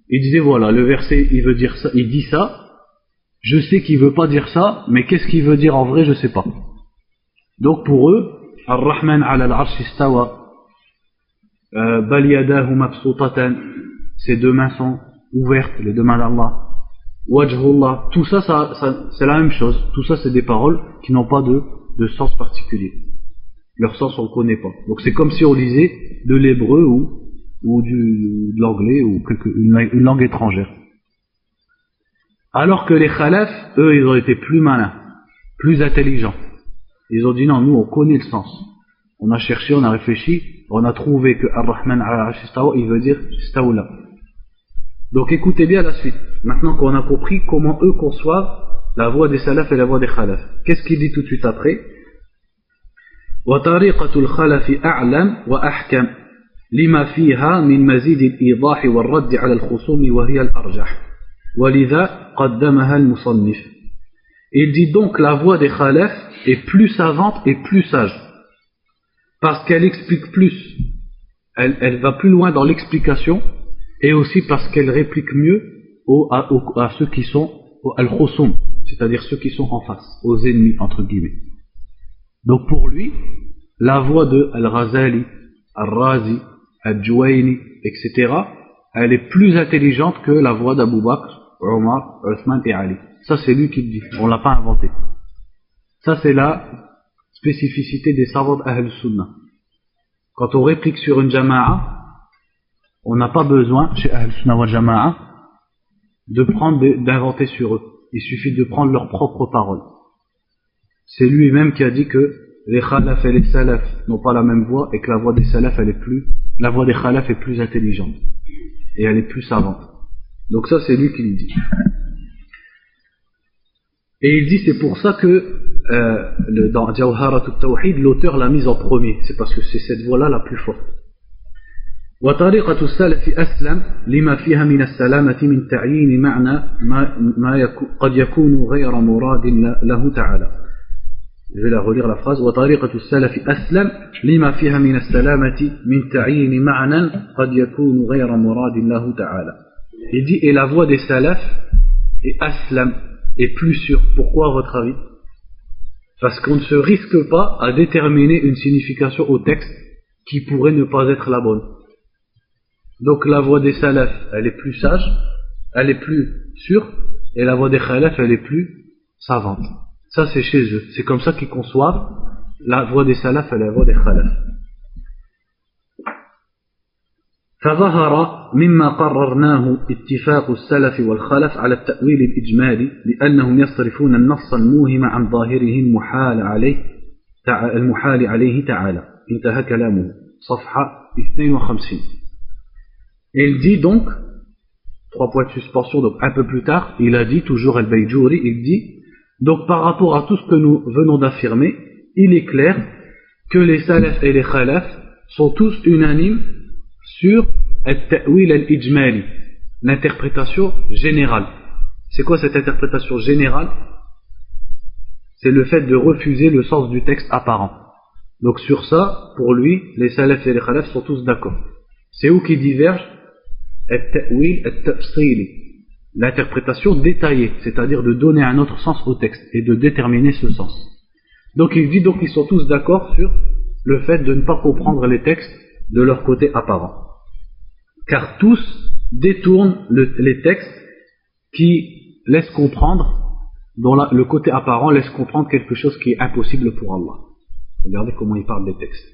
Ils disaient, voilà, le verset, il veut dire ça, il dit ça, je sais qu'il veut pas dire ça, mais qu'est-ce qu'il veut dire en vrai, je sais pas. Donc pour eux, Ar-Rahman ala al-Arsh istawa, Bal yadahu mabsutatan, ses deux mains sont ouvertes, les deux mains d'Allah. Wajhullah, tout ça, c'est la même chose. Tout ça, c'est des paroles qui n'ont pas de sens particulier. Leur sens, on ne le connaît pas. Donc c'est comme si on lisait de l'hébreu ou de l'anglais ou une langue étrangère. Alors que les khalaf, eux, ils ont été plus malins, plus intelligents. Ils ont dit non, nous, on connaît le sens. On a cherché, on a réfléchi, on a trouvé que Ar-Rahman al-Arsh istawa, il veut dire istawla. Donc écoutez bien la suite. Maintenant qu'on a compris comment eux conçoivent la voie des salaf et la voie des khalaf. Qu'est-ce qu'il dit tout de suite après? وطريقة الخلف أعلم وأحكم لما فيها من مزيد الإيضاح والرد على الخصوم وهي الأرجح ولذا قدمها المصنف. Il dit donc la voie des khalaf est plus savante et plus sage parce qu'elle explique plus, elle va plus loin dans l'explication et aussi parce qu'elle réplique mieux à ceux qui sont al-khusum, c'est-à-dire ceux qui sont en face, aux ennemis entre guillemets. Donc pour lui, la voix de Al-Ghazali, Al-Razi, Al-Juwayni, etc., elle est plus intelligente que la voix d'Abu Bakr, Omar, Uthman et Ali. Ça c'est lui qui le dit, on l'a pas inventé. Ça c'est la spécificité des savants d'Ahl Sunnah. Quand on réplique sur une jama'a, on n'a pas besoin, chez Ahl Sunnah wal Jama'a, d'inventer sur eux. Il suffit de prendre leurs propres paroles. C'est lui-même qui a dit que les khalaf et les salaf n'ont pas la même voix et que la voix des salaf la voix des khalaf est plus intelligente et elle est plus savante. Donc ça c'est lui qui le dit. Et il dit c'est pour ça que dans Jawharat al-Tawhid l'auteur l'a mise en premier, c'est parce que c'est cette voix-là la plus forte. وطريقة السلف أسلم لما فيها من السلامة من تعيين معنى ما قد يكون غير مراد له تعالى. Je vais la relire la phrase. وطريقة السلف أسلم لما فيها من السلامة من تعيين معنى قد يكون غير مراد له تعالى. Il dit et la voix des salafs est aslam, est plus sûre. Pourquoi à votre avis? Parce qu'on ne se risque pas à déterminer une signification au texte qui pourrait ne pas être la bonne. Donc la voix des salafs, elle est plus sage, elle est plus sûre, et la voix des khalaf, elle est plus savante. Ça c'est chez eux. C'est comme ça qu'ils conçoivent la voie des salaf et la voie des khalaf. فظهر مما قررناه اتفاق السلف والخلف على التأويل الإجمالي لأنهم يصرفون النص الموهم عن ظاهره المحال عليه تعالى. انتهى كلامه. صفحة 52. Et il dit donc, 3 points de suspension, donc un peu plus tard, il a dit, toujours Al-Bayjouri, il dit, donc par rapport à tout ce que nous venons d'affirmer, il est clair que les salaf et les khalaf sont tous unanimes sur al-ta'wil al-ijmali, l'interprétation générale. C'est quoi cette interprétation générale? C'est le fait de refuser le sens du texte apparent. Donc sur ça, pour lui, les salaf et les khalaf sont tous d'accord. C'est où qui divergent? Al-ta'wil al-tafsili, l'interprétation détaillée, c'est-à-dire de donner un autre sens au texte et de déterminer ce sens. Donc il dit donc qu'ils sont tous d'accord sur le fait de ne pas comprendre les textes de leur côté apparent. Car tous détournent les textes qui laissent comprendre, dont le côté apparent laisse comprendre quelque chose qui est impossible pour Allah. Regardez comment il parle des textes.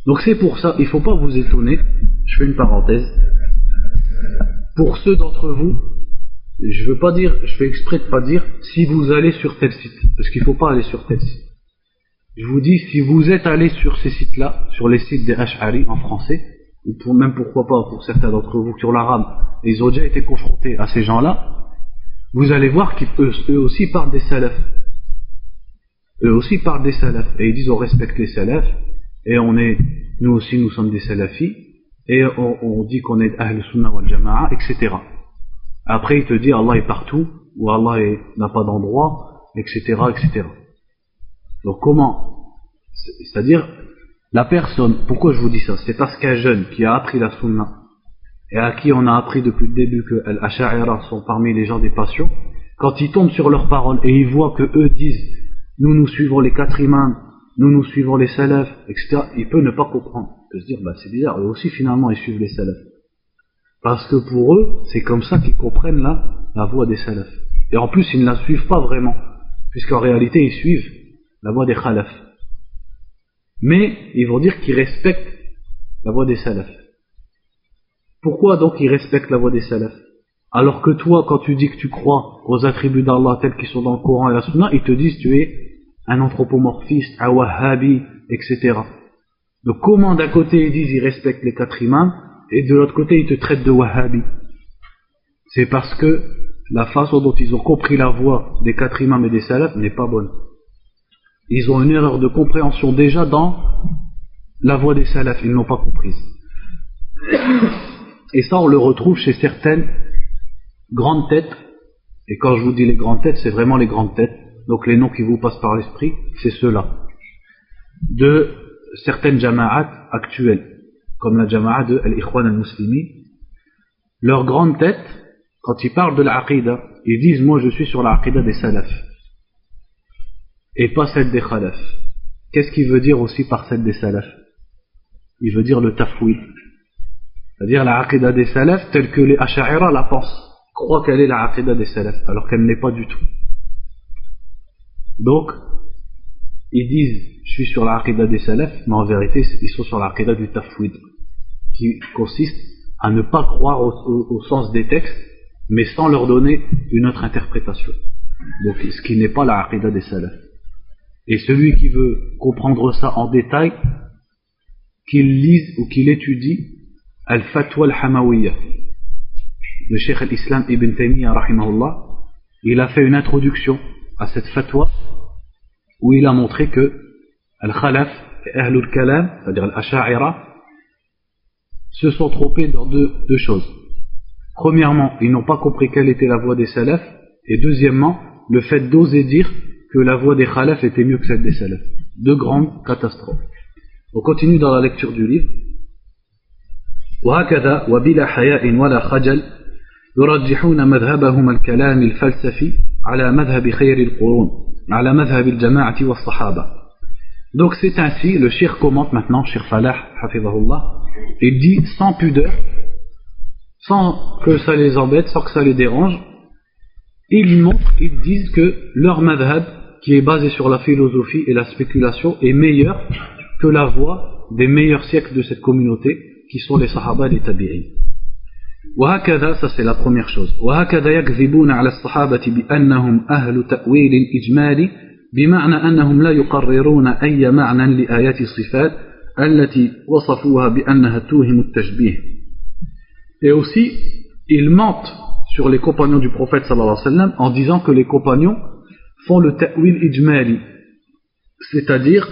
Donc c'est pour ça, il ne faut pas vous étonner, je fais une parenthèse, pour ceux d'entre vous, je fais exprès de ne pas dire si vous allez sur tel site, parce qu'il ne faut pas aller sur tel site. Je vous dis, si vous êtes allé sur ces sites-là, sur les sites des Ash'ari en français, ou même pourquoi pas pour certains d'entre vous sur l'arabe, ils ont déjà été confrontés à ces gens-là, vous allez voir qu'eux aussi parlent des salafs. Eux aussi parlent des salafs. Et ils disent on respecte les salafs, et nous aussi nous sommes des salafis, et on dit qu'on est Ahl Sunnah wal Jama'a, etc. Après il te dit Allah est partout, ou Allah n'a pas d'endroit, etc., etc. Donc comment? C'est-à-dire, la personne, pourquoi je vous dis ça? C'est parce qu'un jeune qui a appris la Sunna, et à qui on a appris depuis le début que Al-Asha'ira sont parmi les gens des passions, quand il tombe sur leurs paroles et il voit que eux disent nous suivons les 4 imams, nous suivons les salafs, etc., il peut ne pas comprendre. Il peut se dire c'est bizarre, eux aussi finalement ils suivent les salafs. Parce que pour eux, c'est comme ça qu'ils comprennent la voie des salafs. Et en plus, ils ne la suivent pas vraiment, puisqu'en réalité, ils suivent la voie des khalaf. Mais, ils vont dire qu'ils respectent la voie des salafs. Pourquoi donc ils respectent la voie des salafs? Alors que toi, quand tu dis que tu crois aux attributs d'Allah tels qu'ils sont dans le Coran et la Sunna, ils te disent que tu es un anthropomorphiste, un wahhabi, etc. Donc comment d'un côté ils disent qu'ils respectent les 4 imams, et de l'autre côté ils te traitent de wahhabi? C'est parce que la façon dont ils ont compris la voie des 4 imams et des salafs n'est pas bonne. Ils ont une erreur de compréhension déjà dans la voie des salafs, ils ne l'ont pas comprise. Et ça on le retrouve chez certaines grandes têtes, et quand je vous dis les grandes têtes, c'est vraiment les grandes têtes, donc les noms qui vous passent par l'esprit, c'est ceux-là, de certaines jama'at actuelles, comme la jama'a de Al-Ikhwan al-Muslimi. Leur grande tête, quand ils parlent de l'aqida, ils disent moi je suis sur l'aqida des salafs, et pas celle des khalaf. Qu'est-ce qu'il veut dire aussi par celle des salafs? Il veut dire le tafwid, c'est-à-dire la aqida des salafs telle que les asha'ira la pensent, croient qu'elle est la aqida des salafs, alors qu'elle n'est pas du tout. Donc, ils disent je suis sur la aqida des salafs, mais en vérité ils sont sur la aqida du tafwid, qui consiste à ne pas croire au sens des textes, mais sans leur donner une autre interprétation. Donc, ce qui n'est pas la aqida des salafs. Et celui qui veut comprendre ça en détail, qu'il lise ou qu'il étudie Al-Fatwa al-Hamawiyya. Le Cheikh al-Islam Ibn Taymiyyah, rahimahullah, il a fait une introduction à cette fatwa où il a montré que Al-Khalaf et Ahlul Kalam, c'est-à-dire Al-Asha'ira, se sont trompés dans deux choses. Premièrement, ils n'ont pas compris quelle était la voie des salafs, et deuxièmement, le fait d'oser dire que la voie des khalaf était mieux que celle des salafs. 2 grandes catastrophes. On continue dans la lecture du livre. وهكذا وبلا حياء ولا خجل يرجحون مذهبهم الكلام الفلسفي على مذهب خير القرون على مذهب الجماعة والصحابة. Donc c'est ainsi, le cheikh commente maintenant, cheikh Falah hafizahullah, il dit sans pudeur, sans que ça les embête, sans que ça les dérange, ils disent que leur madhab, qui est basé sur la philosophie et la spéculation, est meilleur que la voie des meilleurs siècles de cette communauté, qui sont les sahaba et les tabi'in. وهكذا, ça c'est la première chose. وهكذا يكذبون على الصحابة بأنهم أهل تأويل إجمالي بمعنى أنهم لا يقررون أي معنى لآيات الصفات التي وصفوها بأنها توهم التشبيه. Et aussi, ils mentent sur les compagnons du prophète sallallahu alayhi wa sallam en disant que les compagnons font le ta'wil ijmali, c'est-à-dire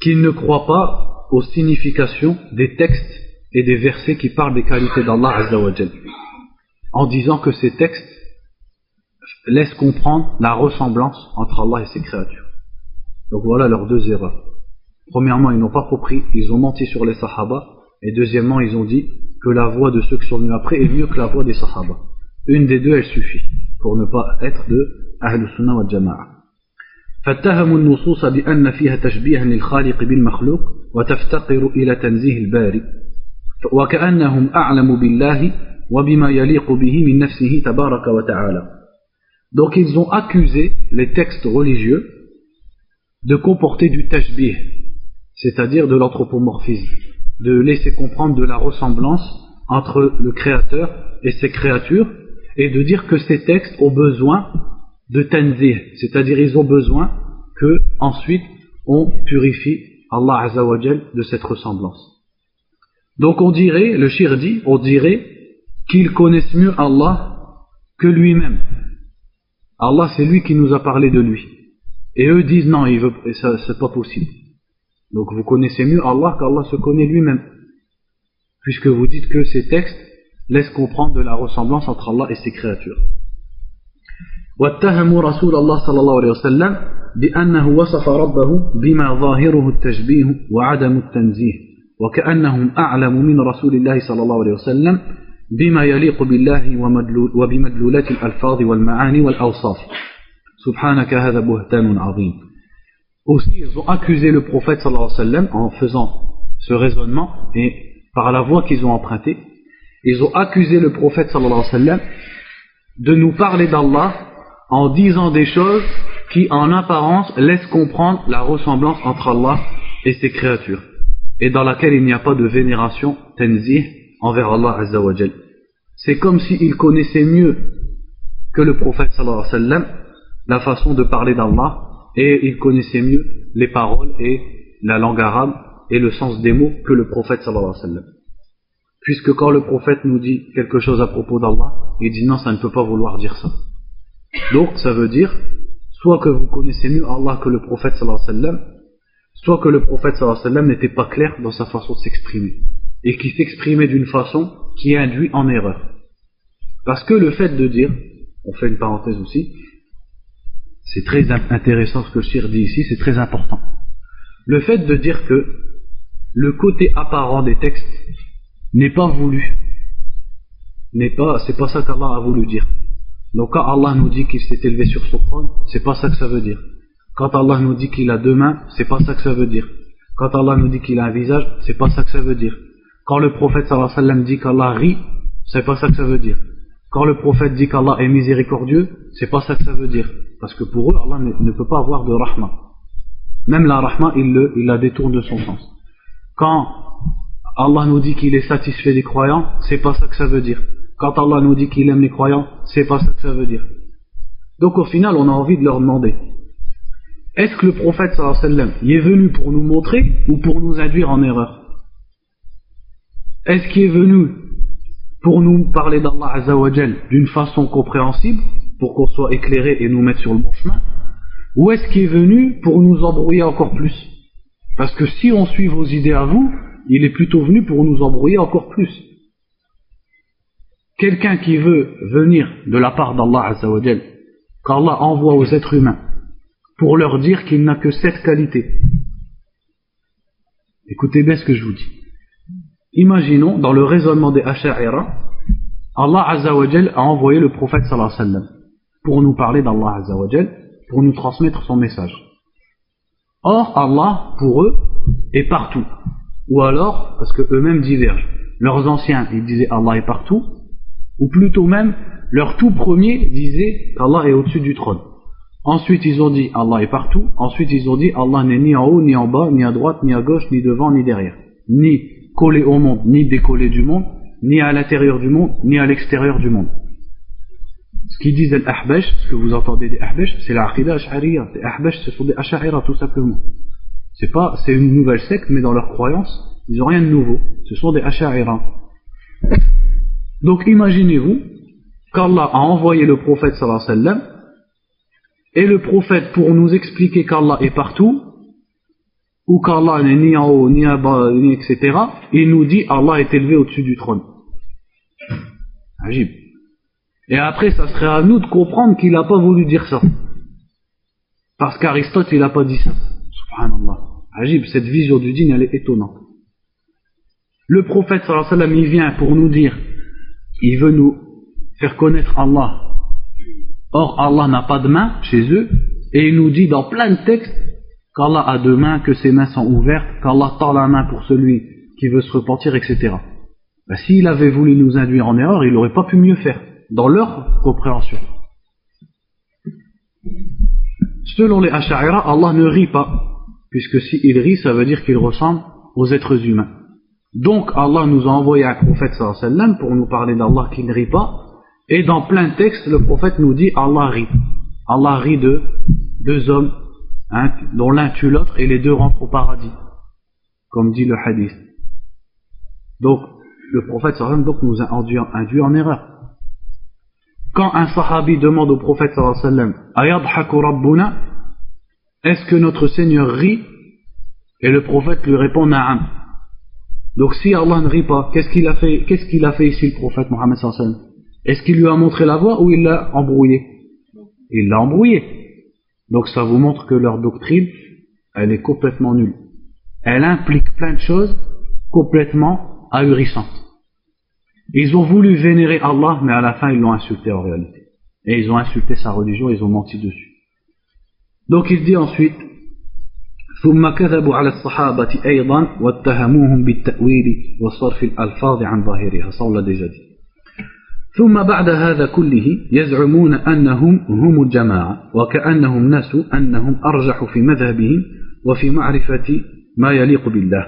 qu'ils ne croient pas aux significations des textes et des versets qui parlent des qualités d'Allah Azza wa Jal, en disant que ces textes laissent comprendre la ressemblance entre Allah et ses créatures. Donc voilà leurs deux erreurs. Premièrement, ils n'ont pas compris, ils ont menti sur les sahaba, et deuxièmement, ils ont dit que la voix de ceux qui sont venus après est mieux que la voix des sahaba. Une des deux, elle suffit pour ne pas être de Ahl Sunnah wal Jama'a. فاتهموا النصوص بأن فيها تشبيها للخالق بالمخلوق وتفتقر إلى تنزيه الباري وكأنهم أعلم بالله وبما يليق به من نفسه تبارك وتعالى. Donc ils ont accusé les textes religieux de comporter du tashbih, c'est-à-dire de l'anthropomorphisme, de laisser comprendre de la ressemblance entre le Créateur et ses créatures, et de dire que ces textes ont besoin de tanzih, c'est-à-dire ils ont besoin que ensuite on purifie Allah Azza wa Jal de cette ressemblance. Donc on dirait, le shir dit, on dirait qu'ils connaissent mieux Allah que lui-même. Allah, c'est lui qui nous a parlé de lui. Et eux disent non, c'est pas possible. Donc vous connaissez mieux Allah qu'Allah se connaît lui-même, puisque vous dites que ces textes laissent comprendre de la ressemblance entre Allah et ses créatures. واتهموا رسول الله صلى الله عليه وسلم بأنه وصف ربه بما ظاهره التشبيه وعدم التنزيه وكأنهم أعلم من رسول الله صلى الله عليه وسلم بما يليق بالله وبمدلولات الألفاظ والمعاني والأوصاف سبحانك هذا بهتان عظيم. Aussi ils ont accusé le prophète sallallahu alayhi wa sallam en faisant ce raisonnement et par la voie qu'ils ont empruntée, ils ont accusé le prophète sallallahu alayhi wa sallam de nous parler d'Allah en disant des choses qui en apparence laissent comprendre la ressemblance entre Allah et ses créatures, et dans laquelle il n'y a pas de vénération tanzih envers Allah Azza wa Jal. C'est comme s'il connaissait mieux que le prophète sallallahu alayhi wa sallam la façon de parler d'Allah, et il connaissait mieux les paroles et la langue arabe et le sens des mots que le prophète sallallahu alayhi wa sallam. Puisque quand le prophète nous dit quelque chose à propos d'Allah, il dit non, ça ne peut pas vouloir dire ça. Donc ça veut dire soit que vous connaissez mieux Allah que le prophète sallallahu alayhi wa sallam, soit que le prophète sallallahu alayhi wa sallam n'était pas clair dans sa façon de s'exprimer, et qui s'exprimait d'une façon qui induit en erreur. Parce que le fait de dire, on fait une parenthèse aussi, c'est très intéressant ce que le shir dit ici, c'est très important. Le fait de dire que le côté apparent des textes n'est pas voulu, c'est pas ça qu'Allah a voulu dire. Donc quand Allah nous dit qu'il s'est élevé sur son trône, c'est pas ça que ça veut dire. Quand Allah nous dit qu'il a deux mains, c'est pas ça que ça veut dire. Quand Allah nous dit qu'il a un visage, c'est pas ça que ça veut dire. Quand le prophète sallallahu alayhi wa sallam dit qu'Allah rit, c'est pas ça que ça veut dire. Quand le prophète dit qu'Allah est miséricordieux, c'est pas ça que ça veut dire. Parce que pour eux, Allah ne peut pas avoir de rahma. Même la rahma, il la détourne de son sens. Quand Allah nous dit qu'il est satisfait des croyants, c'est pas ça que ça veut dire. Quand Allah nous dit qu'il aime les croyants, c'est pas ça que ça veut dire. Donc au final, on a envie de leur demander, est-ce que le prophète sallallahu alayhi wa sallam y est venu pour nous montrer ou pour nous induire en erreur? Est-ce qu'il est venu pour nous parler d'Allah Azza wa Jal d'une façon compréhensible, pour qu'on soit éclairé et nous mettre sur le bon chemin, ou est-ce qu'il est venu pour nous embrouiller encore plus? Parce que si on suit vos idées à vous, il est plutôt venu pour nous embrouiller encore plus. Quelqu'un qui veut venir de la part d'Allah Azza wa Jal, qu'Allah envoie aux êtres humains pour leur dire qu'il n'a que 7 qualités. Écoutez bien ce que je vous dis. Imaginons, dans le raisonnement des Asha'ira, Allah Azza wa Jal a envoyé le prophète sallallahu alayhi wa sallam pour nous parler d'Allah Azza wa Jal, pour nous transmettre son message. Or, Allah, pour eux, est partout. Ou alors, parce que eux-mêmes divergent. Leurs anciens, ils disaient Allah est partout, ou plutôt même, leur tout premier disait qu'Allah est au-dessus du trône. Ensuite ils ont dit Allah est partout. Ensuite ils ont dit Allah n'est ni en haut, ni en bas, ni à droite, ni à gauche, ni devant, ni derrière. Ni collé au monde, ni décollé du monde, ni à l'intérieur du monde, ni à l'extérieur du monde. Ce qu'ils disent al-Ahbash, ce que vous entendez des Ahbash, c'est la Aqidah Ash'ariyya. Les Ahbash, ce sont des Ash'a'ira tout simplement. C'est une nouvelle secte, mais dans leur croyance, ils n'ont rien de nouveau. Ce sont des Ash'a'ira. Donc imaginez-vous qu'Allah a envoyé le prophète sallallahu alayhi wa sallam, et le prophète, pour nous expliquer qu'Allah est partout, ou qu'Allah n'est ni en haut, ni en bas, ni etc., il nous dit Allah est élevé au-dessus du trône. Ajib. Et après, ça serait à nous de comprendre qu'il n'a pas voulu dire ça. Parce qu'Aristote, il n'a pas dit ça. Subhanallah. Ajib, cette vision du dîn, elle est étonnante. Le prophète, sallallahu alayhi wa sallam, il vient pour nous dire, il veut nous faire connaître Allah. Or, Allah n'a pas de main chez eux, et il nous dit dans plein de textes qu'Allah a deux mains, que ses mains sont ouvertes, qu'Allah tend la main pour celui qui veut se repentir, etc. Ben, s'il avait voulu nous induire en erreur, il n'aurait pas pu mieux faire, dans leur compréhension. Selon les Ash'a'ira, Allah ne rit pas, puisque s'il rit, ça veut dire qu'il ressemble aux êtres humains. Donc Allah nous a envoyé un prophète sallallahu alayhi wa sallam pour nous parler d'Allah qui ne rit pas, et dans plein de textes, le prophète nous dit Allah rit. Allah rit de deux hommes, hein, dont l'un tue l'autre et les deux rentrent au paradis, comme dit le hadith. Donc le prophète sallallahu alayhi wa sallam nous a induit en erreur. Quand un sahabi demande au prophète sallallahu alayhi wa sallam Ayadhaku Rabbuna, est-ce que notre Seigneur rit? Et le prophète lui répond Na'am. Donc si Allah ne rit pas, qu'est-ce qu'il a fait ici le prophète Mohammed sallallahu alayhi wa sallam? Est-ce qu'il lui a montré la voie ou il l'a embrouillé? Il l'a embrouillé. Donc ça vous montre que leur doctrine, elle est complètement nulle. Elle implique plein de choses complètement ahurissantes. Ils ont voulu vénérer Allah, mais à la fin ils l'ont insulté en réalité. Et ils ont insulté sa religion, ils ont menti dessus. Donc il dit ensuite ثم كذبوا على الصحابة أيضا واتهموهم بالتأويل وصرف الألفاظ عن ظاهرها. Ça on l'a déjà dit. ثم بعد هذا كله يزعمون أنهم هم الجماعة وكأنهم نسوا أنهم أرجحوا في مذهبهم وفي معرفة ما يليق بالله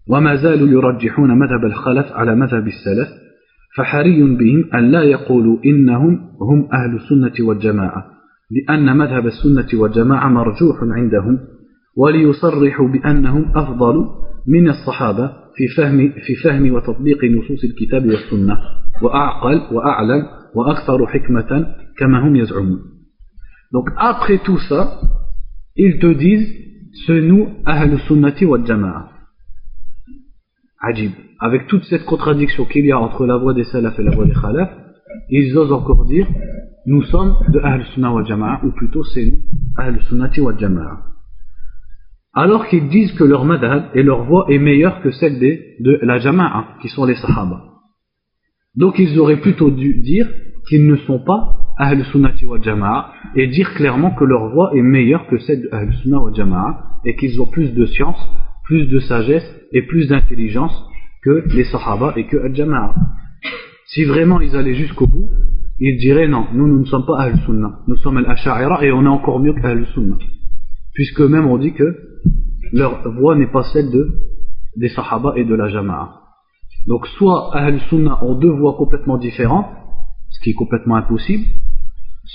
وما زالوا يرجحون مذهب الخلف على مذهب السلف فحري بهم أن لا يقولوا إنهم هم أهل السنة والجماعة لأن مذهب السنة والجماعة مرجوح عندهم وليصرحوا بأنهم أفضل من الصحابة في فهم وتطبيق نصوص الكتاب والسنة وأعقل وأعلم وأكثر حكمة كما هم يزعمون. Donc après tout ça, ils te disent c'est nous Ahl Sunnati wal Jama'a. Ajib. Avec toute cette contradiction qu'il y a entre la voie des salaf et la voie des khalaf, ils osent encore dire nous sommes de Ahl Sunnah wal Jama'a, ou plutôt c'est nous Ahl Sunnati wal Jama'a. Alors qu'ils disent que leur madhab et leur voie est meilleure que celle de la Jama'a, qui sont les Sahaba. Donc ils auraient plutôt dû dire qu'ils ne sont pas Ahl Sunnati wal Jama'a et dire clairement que leur voie est meilleure que celle de Ahl Sunnah wal Jama'a et qu'ils ont plus de science, plus de sagesse et plus d'intelligence que les Sahaba et que Al-Jama'a. Si vraiment ils allaient jusqu'au bout, ils diraient non, nous ne sommes pas Ahl Sunnah, nous sommes Al-Ash'a'ira et on est encore mieux qu'Ahl Sunnah. Puisque même on dit que leur voie n'est pas celle des Sahaba et de la Jama'a. Donc soit Ahl Sunnah ont deux voies complètement différentes, ce qui est complètement impossible,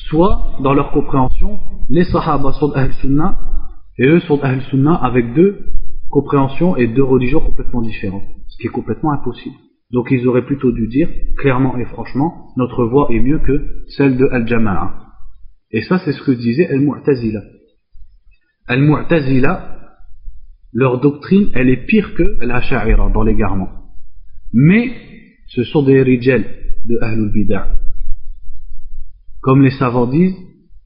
soit dans leur compréhension, les Sahaba sont Ahl Sunnah et eux sont Ahl Sunnah avec deux compréhensions et deux religions complètement différentes, ce qui est complètement impossible. Donc ils auraient plutôt dû dire clairement et franchement notre voie est mieux que celle de Al-Jama'a. Et ça c'est ce que disait Al-Mu'tazila. Al-Mu'tazila, leur doctrine elle est pire que l'Asha'ira dans l'égarement. Mais ce sont des rijal de Ahlul Bid'ah. Comme les savants disent,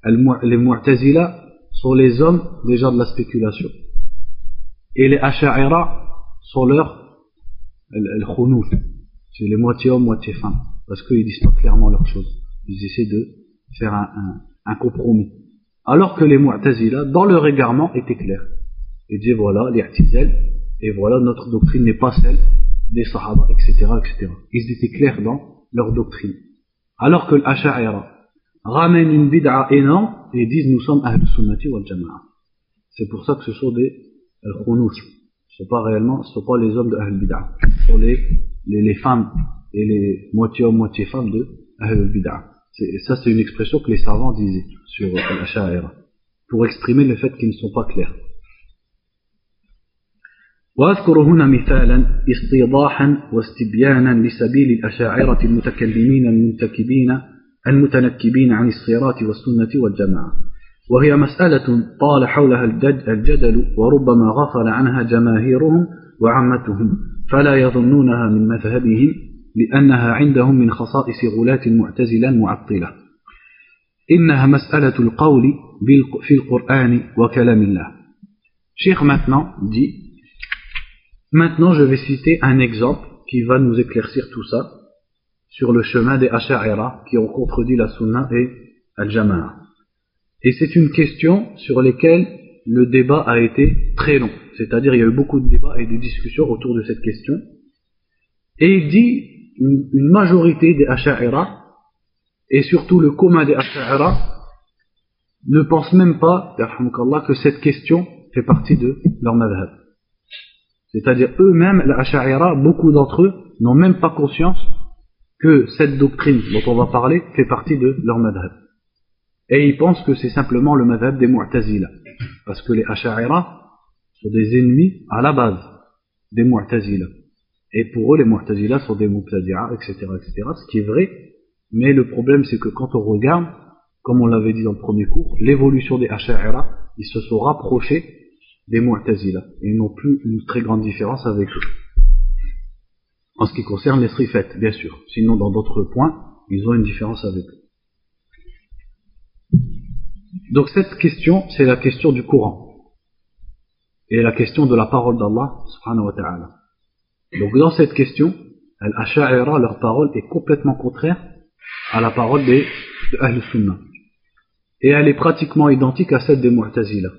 les Mu'tazila sont les hommes déjà de la spéculation. Et les Asha'ira sont leurs al-khunuf. C'est les moitié hommes, moitié femmes. Parce qu'ils disent pas clairement leurs choses. Ils essaient de faire un compromis. Alors que les Mu'tazila, dans leur égarement, étaient clairs. Ils disaient voilà, l'i'tizal, et voilà, notre doctrine n'est pas celle des Sahaba, etc., etc. Ils étaient clairs dans leur doctrine. Alors que l'Asha'ira ramène une bid'a énorme et disent nous sommes Ahl Sunnati wal Jama'a. C'est pour ça que ce sont des al-Khunouch. Ce ne sont pas les hommes de Ahl Bid'a. Ce sont les femmes et les moitié hommes, moitié femmes de Ahl Bid'a. Ça, c'est une expression que les savants disaient sur l'Asha'ira, pour exprimer le fait qu'ils ne sont pas clairs. وأذكر هنا مثالا استيضاحا واستبيانا لسبيل الأشاعرة المتكلمين المتنكبين عن الصراط والسنة والجماعة، وهي مسألة طال حولها الجدل وربما غفل عنها جماهيرهم وعامتهم فلا يظنونها من مذهبهم لأنها عندهم من خصائص غلاة معتزلة معطلة. إنها مسألة القول في القرآن وكلام الله. Cheikh maintenant dit, maintenant je vais citer un exemple qui va nous éclaircir tout ça sur le chemin des Asha'ira qui ont contredit la Sunna et Al-Jama'a. Et c'est une question sur laquelle le débat a été très long. C'est-à-dire il y a eu beaucoup de débats et de discussions autour de cette question. Et il dit une majorité des Asha'ira, et surtout le commun des Asha'ira, ne pense même pas que cette question fait partie de leur madhab. C'est-à-dire eux-mêmes, les Asha'ira, beaucoup d'entre eux n'ont même pas conscience que cette doctrine dont on va parler fait partie de leur madhab. Et ils pensent que c'est simplement le madhab des Mu'tazila. Parce que les Asha'ira sont des ennemis à la base des Mu'tazila. Et pour eux, les Mu'tazila sont des Mubtadi'a, etc., etc. Ce qui est vrai. Mais le problème, c'est que quand on regarde, comme on l'avait dit dans le premier cours, l'évolution des Asha'ira, ils se sont rapprochés des Mu'tazila. Et ils n'ont plus une très grande différence avec eux. En ce qui concerne les Srifat, bien sûr. Sinon, dans d'autres points, ils ont une différence avec eux. Donc cette question, c'est la question du Coran. Et la question de la parole d'Allah, subhanahu wa ta'ala. Donc dans cette question, Al-Asha'ira, leur parole est complètement contraire à la parole de Ahl Sunnah. Et elle est pratiquement identique à celle des Mu'tazila.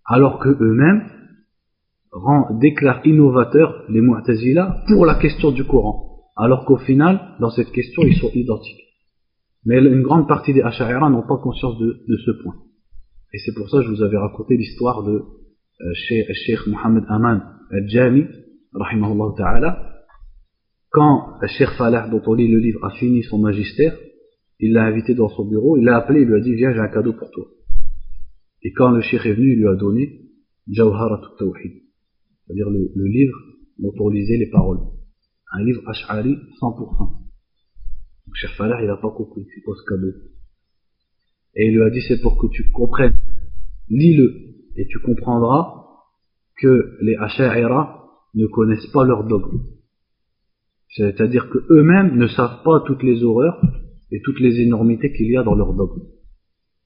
Alors que eux-mêmes déclarent innovateurs les Mu'tazila pour la question du Coran. Alors qu'au final, dans cette question, ils sont identiques. Mais une grande partie des Asha'ira n'ont pas conscience de ce point. Et c'est pour ça que je vous avais raconté l'histoire de Cheikh Mohammed Aman al-Jami, rahimahullah ta'ala. Quand Cheikh Falah, dont on lit le livre, a fini son magistère, il l'a invité dans son bureau, il l'a appelé, il lui a dit viens, j'ai un cadeau pour toi. Et quand le Cheikh est venu, il lui a donné Jawharat al-Tawhid, c'est-à-dire le livre dont on lisait les paroles. Un livre Ash'ari 100%. Donc Cheikh Falah, il n'a pas compris, c'est quoi ce cadeau. Et il lui a dit c'est pour que tu comprennes, lis-le, et tu comprendras que les Asha'ira ne connaissent pas leur dogme. C'est-à-dire que eux-mêmes ne savent pas toutes les horreurs et toutes les énormités qu'il y a dans leur dogme.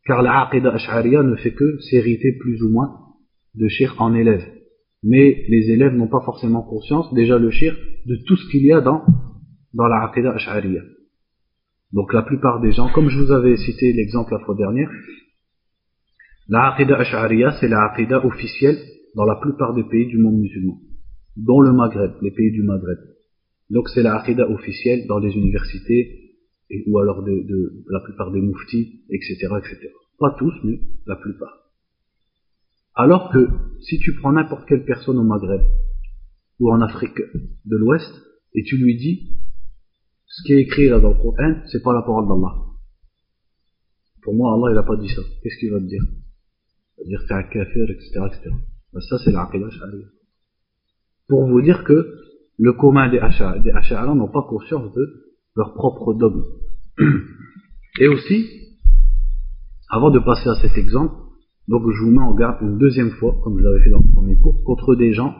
Car la Aqidah Ash'ariya ne fait que s'hériter plus ou moins de cheikh en élève. Mais les élèves n'ont pas forcément conscience, déjà le cheikh, de tout ce qu'il y a dans la Aqidah Ash'ariya. Donc la plupart des gens, comme je vous avais cité l'exemple la fois dernière, la Aqidah Ash'ariya, c'est la Aqidah officielle dans la plupart des pays du monde musulman, dont le Maghreb, les pays du Maghreb. Donc c'est la Aqidah officielle dans les universités, ou alors de la plupart des mouftis, etc., etc. Pas tous, mais la plupart. Alors que, si tu prends n'importe quelle personne au Maghreb, ou en Afrique de l'Ouest, et tu lui dis, ce qui est écrit là dans le Coran, c'est pas la parole d'Allah. Pour moi, Allah, il a pas dit ça. Qu'est-ce qu'il va te dire? Il va dire que t'es un kafir, etc., etc. Ben, ça, c'est l'aqidah ash'ariyya. Pour vous dire que le commun des Ash'ara n'ont pas conscience de leur propre dogme. Et aussi, avant de passer à cet exemple, donc je vous mets en garde une deuxième fois, comme je l'avais fait dans le premier cours, contre des gens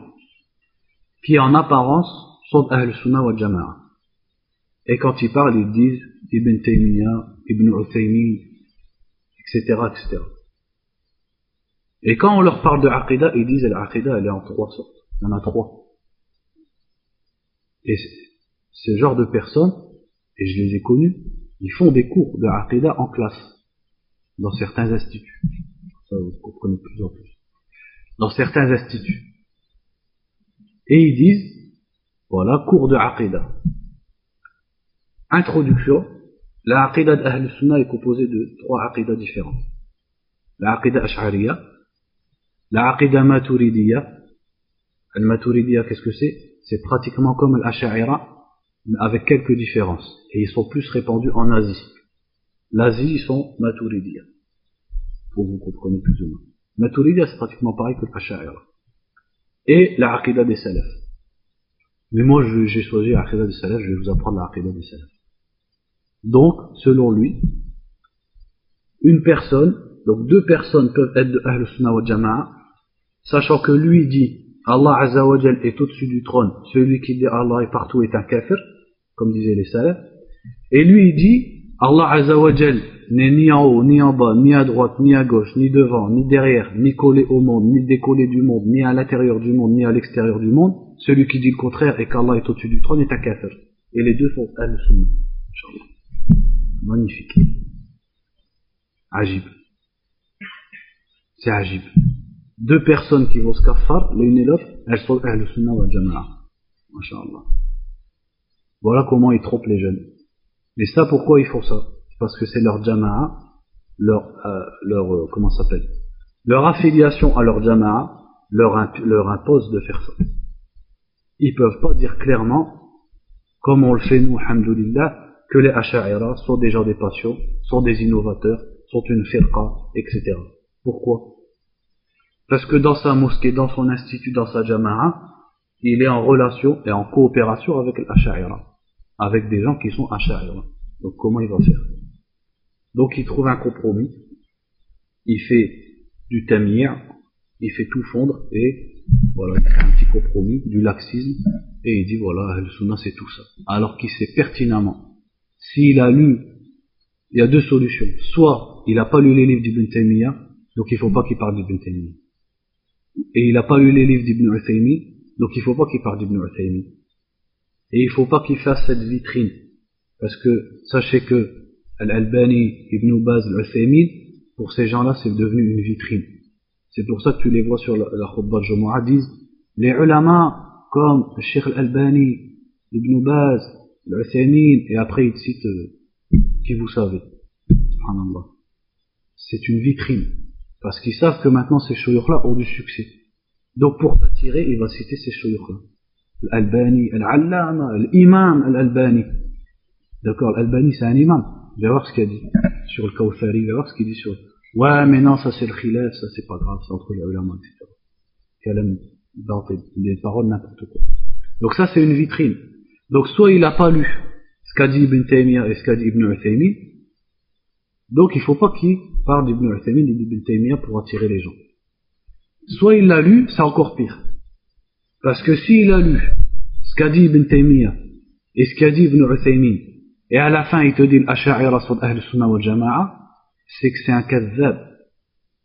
qui en apparence sont Ahl Sunnah wal Jama'a. Et quand ils parlent, ils disent Ibn Taymiyyah, Ibn Uthaymin, etc., etc. Et quand on leur parle de Aqidah, ils disent l'Aqidah, elle est en trois sortes. Il y en a trois. Et ce genre de personnes, et je les ai connus, ils font des cours de Aqidah en classe, dans certains instituts. Ça, vous comprenez de plus en plus. Dans certains instituts. Et ils disent, voilà, cours de Aqidah. Introduction, La aqidah d'Ahl Sunnah est composée de 3 aqidah différentes. La aqidah ash'ariyya, la aqidah maturidiyya. Al-maturidiyya, qu'est-ce que c'est? C'est pratiquement comme l'ash'arira, mais avec quelques différences. Et ils sont plus répandus en Asie. L'Asie, ils sont maturidiyya. Pour que vous compreniez plus ou moins. Maturidiyya, c'est pratiquement pareil que l'ash'arira. Et la aqidah des salafs. Mais moi, j'ai choisi la aqidah des salafs, je vais vous apprendre la aqidah des salafs. Donc, selon lui, une personne, donc 2 personnes peuvent être de Ahl Sunnah wa Jama'a, sachant que lui dit Allah Azza wa Jal est au-dessus du trône, celui qui dit Allah est partout est un kafir, comme disaient les salafs, et lui il dit Allah Azza wa Jal n'est ni en haut, ni en bas, ni à droite, ni à gauche, ni devant, ni derrière, ni collé au monde, ni décollé du monde, ni à l'intérieur du monde, ni à l'extérieur du monde. Celui qui dit le contraire et qu'Allah est au-dessus du trône est un kafir. Et les deux font Ahl Sunnah. Magnifique. Ajib. C'est ajib. 2 personnes qui vont se kaffar, l'une et l'autre, elles sont Ahl Sunnah wa Jama'a. Masha'Allah. Voilà comment ils trompent les jeunes. Et ça, pourquoi ils font ça? Parce que c'est leur Jama'a, comment ça s'appelle? Leur affiliation à leur Jama'a leur impose de faire ça. Ils peuvent pas dire clairement, comme on le fait nous, alhamdoulilah, que les Asha'ira sont des gens des passions, sont des innovateurs, sont une firqa, etc. Pourquoi? Parce que dans sa mosquée, dans son institut, dans sa jama'a, il est en relation et en coopération avec l'Asha'ira, avec des gens qui sont Asha'ira. Donc comment il va faire? Donc il trouve un compromis, il fait du tamir, il fait tout fondre et voilà, il fait un petit compromis, du laxisme, et il dit voilà, Ahl-Sunnah c'est tout ça. Alors qu'il sait pertinemment, s'il a lu, il y a 2 solutions. Soit il n'a pas lu les livres d'Ibn Taymiyyah, donc il ne faut pas qu'il parle d'Ibn Taymiyyah. Et il n'a pas lu les livres d'Ibn Uthaymin, donc il ne faut pas qu'il parle d'Ibn Uthaymin. Et il ne faut pas qu'il fasse cette vitrine. Parce que sachez que Al-Albani, Ibn Baz, Al-Uthaymin, pour ces gens-là c'est devenu une vitrine. C'est pour ça que tu les vois sur la khutbah de Jumu'ah disent les ulama comme le Cheikh Al-Albani, Ibn Baz, Al-Uthaymin, et après ils citent qui vous savez. Subhanallah. C'est une vitrine. Parce qu'ils savent que maintenant ces shuyukh-là ont du succès. Donc pour t'attirer, il va citer ces shuyukh-là. Al-Albani, Al-Allama, Al-Imam Al-Albani. D'accord, Al-Albani c'est un imam. Il va voir ce qu'il a dit sur le Kawthari, il va voir ce qu'il dit sur... Ouais, mais non, ça c'est le khilaf, ça c'est pas grave, c'est entre les ulama, etc. Kalam, des paroles n'importe quoi. Donc ça c'est une vitrine. Donc soit il n'a pas lu ce qu'a dit Ibn Taymiyyah et ce qu'a dit Ibn Uthaymin, donc il ne faut pas qu'il parle d'Ibn Uthaymin et d'Ibn Taymiyyah pour attirer les gens. Soit il l'a lu, c'est encore pire. Parce que s'il a lu ce qu'a dit Ibn Taymiyyah et ce qu'a dit Ibn Uthaymin, et à la fin il te dit l'Asha'ira sur Ahl Sunnah wal Jama'a, c'est que c'est un kadhab.